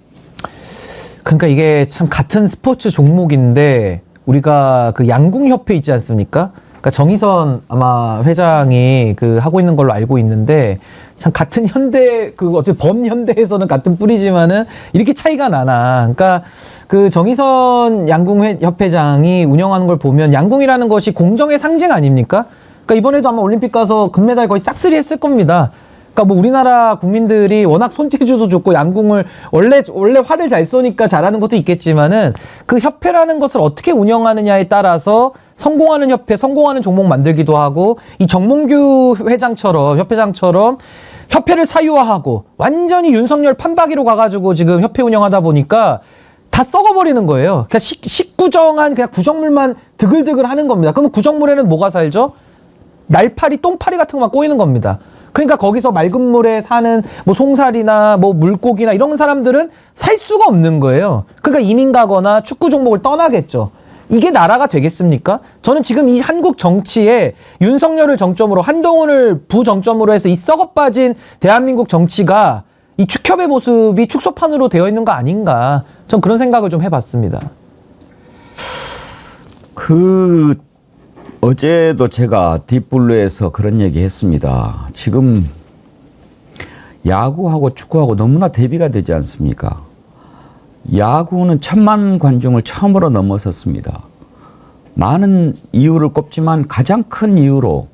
Speaker 2: 그러니까 이게 참 같은 스포츠 종목인데 우리가 그 양궁협회 있지 않습니까? 그러니까 정의선 아마 회장이 그 하고 있는 걸로 알고 있는데 참 같은 현대 그 어째 범현대에서는 같은 뿌리지만은 이렇게 차이가 나나. 그러니까 그 정의선 양궁협회장이 운영하는 걸 보면 양궁이라는 것이 공정의 상징 아닙니까? 그러니까 이번에도 아마 올림픽 가서 금메달 거의 싹쓸이 했을 겁니다. 그러니까 뭐 우리나라 국민들이 워낙 손재주도 좋고 양궁을 원래 활을 잘 쏘니까 잘하는 것도 있겠지만은 그 협회라는 것을 어떻게 운영하느냐에 따라서 성공하는 협회, 성공하는 종목 만들기도 하고 이 정몽규 협회장처럼 협회를 사유화하고 완전히 윤석열 판박이로 가가지고 지금 협회 운영하다 보니까 다 썩어버리는 거예요. 그냥 식구정한 그냥 구정물만 드글드글 하는 겁니다. 그러면 구정물에는 뭐가 살죠? 날파리, 똥파리 같은 것만 꼬이는 겁니다. 그러니까 거기서 맑은 물에 사는 뭐 송사리나 뭐 물고기나 이런 사람들은 살 수가 없는 거예요. 그러니까 이민 가거나 축구 종목을 떠나겠죠. 이게 나라가 되겠습니까? 저는 지금 이 한국 정치에 윤석열을 정점으로 한동훈을 부정점으로 해서 이 썩어 빠진 대한민국 정치가 이 축협의 모습이 축소판으로 되어 있는 거 아닌가. 전 그런 생각을 좀 해봤습니다.
Speaker 1: 어제도 제가 딥블루에서 그런 얘기 했습니다. 지금 야구하고 축구하고 너무나 대비가 되지 않습니까? 야구는 1000만 관중을 처음으로 넘어섰습니다. 많은 이유를 꼽지만 가장 큰 이유로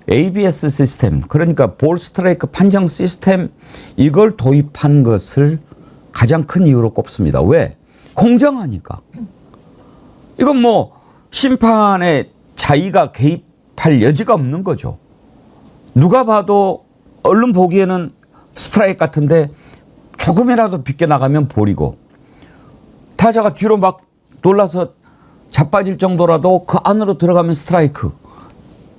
Speaker 1: ABS 시스템, 그러니까 볼 스트라이크 판정 시스템, 이걸 도입한 것을 가장 큰 이유로 꼽습니다. 왜? 공정하니까. 이건 뭐 심판의 자의가 개입할 여지가 없는 거죠. 누가 봐도 얼른 보기에는 스트라이크 같은데 조금이라도 비껴나가면 볼이고, 타자가 뒤로 막 놀라서 자빠질 정도라도 그 안으로 들어가면 스트라이크.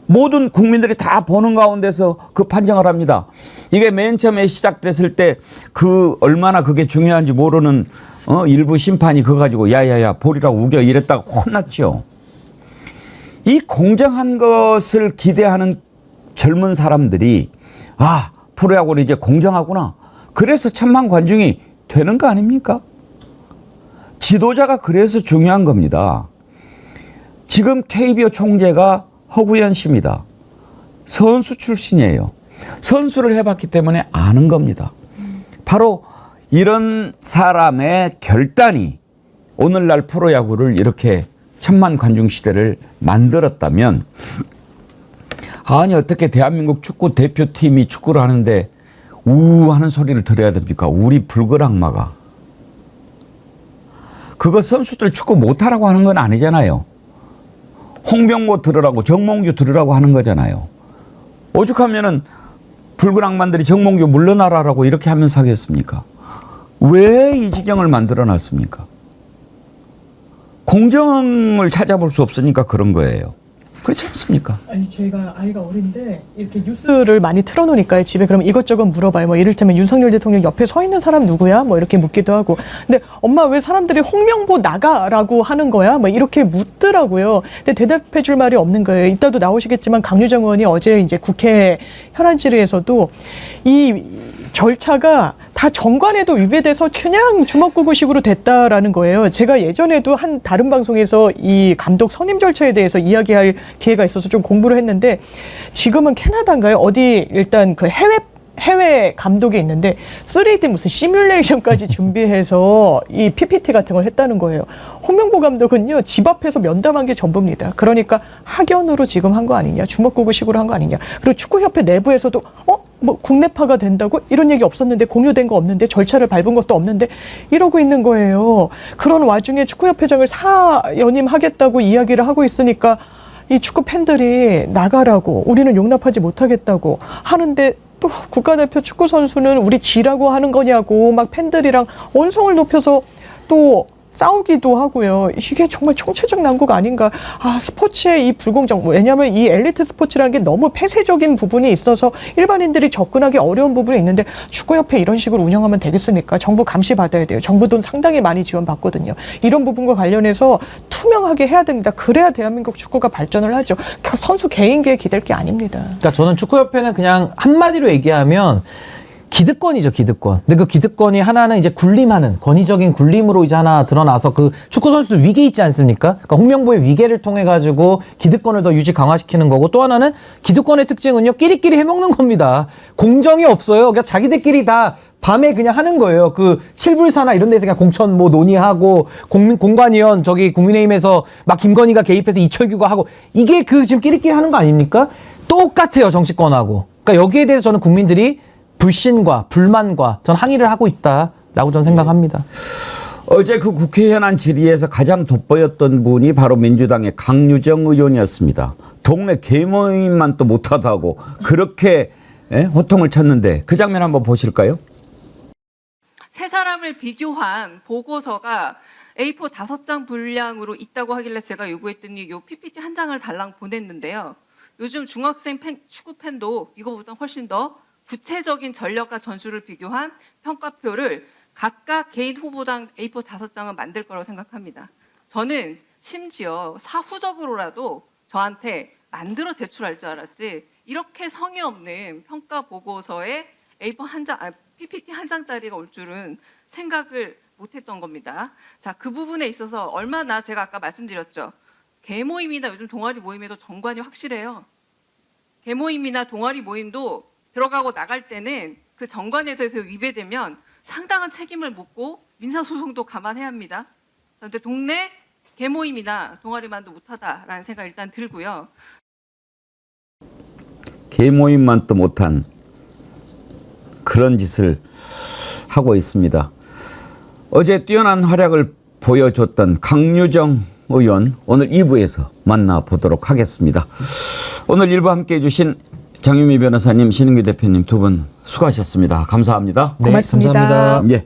Speaker 1: 모든 국민들이 다 보는 가운데서 그 판정을 합니다. 이게 맨 처음에 시작됐을 때 그 얼마나 그게 중요한지 모르는 일부 심판이 그거 가지고 야야야 볼이라고 우겨 이랬다가 혼났죠. 이 공정한 것을 기대하는 젊은 사람들이 아, 프로야구는 이제 공정하구나. 그래서 1000만 관중이 되는 거 아닙니까? 지도자가 그래서 중요한 겁니다. 지금 KBO 총재가 허구현 씨입니다. 선수 출신이에요. 선수를 해봤기 때문에 아는 겁니다. 바로 이런 사람의 결단이 오늘날 프로야구를 이렇게 1000만 관중 시대를 만들었다면, 아니 어떻게 대한민국 축구 대표팀이 축구를 하는데 우 하는 소리를 들어야 됩니까? 우리 붉은 악마가. 그거 선수들 축구 못하라고 하는 건 아니잖아요. 홍명보 들으라고, 정몽규 들으라고 하는 거잖아요. 오죽하면은 붉은 악마들이 정몽규 물러나라라고 이렇게 하면서 하겠습니까? 왜 이 지경을 만들어 놨습니까? 공정을 찾아볼 수 없으니까 그런 거예요. 그렇지 않습니까?
Speaker 3: 아니 제가 아이가 어린데 이렇게 뉴스를 많이 틀어놓으니까 집에 그러면 이것저것 물어봐요. 뭐 이를테면 윤석열 대통령 옆에 서 있는 사람 누구야? 뭐 이렇게 묻기도 하고. 근데 엄마 왜 사람들이 홍명보 나가라고 하는 거야? 뭐 이렇게 묻더라고요. 근데 대답해줄 말이 없는 거예요. 이따도 나오시겠지만 강유정 의원이 어제 이제 국회 현안 질의에서도 이 절차가 다 정관에도 위배돼서 그냥 주먹구구식으로 됐다라는 거예요. 제가 예전에도 한 다른 방송에서 이 감독 선임 절차에 대해서 이야기할 기회가 있어서 좀 공부를 했는데, 지금은 캐나다인가요? 어디 일단 그 해외 감독이 있는데 3D 무슨 시뮬레이션까지 준비해서 이 PPT 같은 걸 했다는 거예요. 홍명보 감독은요, 집 앞에서 면담한 게 전부입니다. 그러니까 학연으로 지금 한 거 아니냐, 주먹구구식으로 한 거 아니냐. 그리고 축구협회 내부에서도 뭐 국내파가 된다고? 이런 얘기 없었는데, 공유된 거 없는데, 절차를 밟은 것도 없는데 이러고 있는 거예요. 그런 와중에 축구협회장을 사연임하겠다고 이야기를 하고 있으니까 이 축구 팬들이 나가라고, 우리는 용납하지 못하겠다고 하는데, 또 국가대표 축구 선수는 우리 지라고 하는 거냐고 막 팬들이랑 언성을 높여서 또 싸우기도 하고요. 이게 정말 총체적 난국 아닌가. 아, 스포츠의 이 불공정. 왜냐하면 이 엘리트 스포츠라는 게 너무 폐쇄적인 부분이 있어서 일반인들이 접근하기 어려운 부분이 있는데, 축구협회 이런 식으로 운영하면 되겠습니까? 정부 감시 받아야 돼요. 정부 돈 상당히 많이 지원받거든요. 이런 부분과 관련해서 투명하게 해야 됩니다. 그래야 대한민국 축구가 발전을 하죠. 선수 개인기에 기댈 게 아닙니다.
Speaker 2: 그러니까 저는 축구협회는 그냥 한마디로 얘기하면 기득권이죠, 기득권. 근데 그 기득권이 하나는 이제 군림하는, 권위적인 군림으로 이제 하나 드러나서 그 축구 선수들 위계 있지 않습니까? 그러니까 홍명보의 위계를 통해 가지고 기득권을 더 유지 강화시키는 거고, 또 하나는 기득권의 특징은요, 끼리끼리 해먹는 겁니다. 공정이 없어요. 그러니까 자기들끼리 다 밤에 그냥 하는 거예요. 그 칠불사나 이런 데서 그냥 공천 뭐 논의하고, 공관위원 저기 국민의힘에서 막 김건희가 개입해서 이철규가 하고, 이게 그 지금 끼리끼리 하는 거 아닙니까? 똑같아요, 정치권하고. 그러니까 여기에 대해서 저는 국민들이 불신과 불만과 전 항의를 하고 있다라고 저는 생각합니다.
Speaker 1: 어제 그 국회 현안 질의에서 가장 돋보였던 분이 바로 민주당의 강유정 의원이었습니다. 동네 개모임만 또 못하다고 그렇게 호통을 쳤는데 그 장면 한번 보실까요?
Speaker 6: 세 사람을 비교한 보고서가 A4 5장 분량으로 있다고 하길래 제가 요구했더니 요 PPT 한 장을 달랑 보냈는데요. 요즘 중학생 축구 팬도 이거보다 훨씬 더 구체적인 전력과 전술을 비교한 평가표를 각각 개인 후보당 A4 5장을 만들 거라고 생각합니다. 저는 심지어 사후적으로라도 저한테 만들어 제출할 줄 알았지 이렇게 성의 없는 평가 보고서에 A4 한 장, PPT 한 장짜리가 올 줄은 생각을 못했던 겁니다. 자, 그 부분에 있어서 얼마나 제가 아까 말씀드렸죠. 개모임이나 요즘 동아리 모임에도 정관이 확실해요. 개모임이나 동아리 모임도 들어가고 나갈 때는 그 정관에 대해서 위배되면 상당한 책임을 묻고 민사소송도 감안해야 합니다. 그런데 동네 개모임이나 동아리만도 못하다라는 생각 일단 들고요.
Speaker 1: 개모임만 또 못한 그런 짓을 하고 있습니다. 어제 뛰어난 활약을 보여줬던 강유정 의원 오늘 2부에서 만나보도록 하겠습니다. 오늘 1부 함께해 주신 장유미 변호사님, 신은규 대표님 두 분 수고하셨습니다. 감사합니다.
Speaker 3: 고맙습니다.
Speaker 2: 네, 감사합니다.
Speaker 1: 예.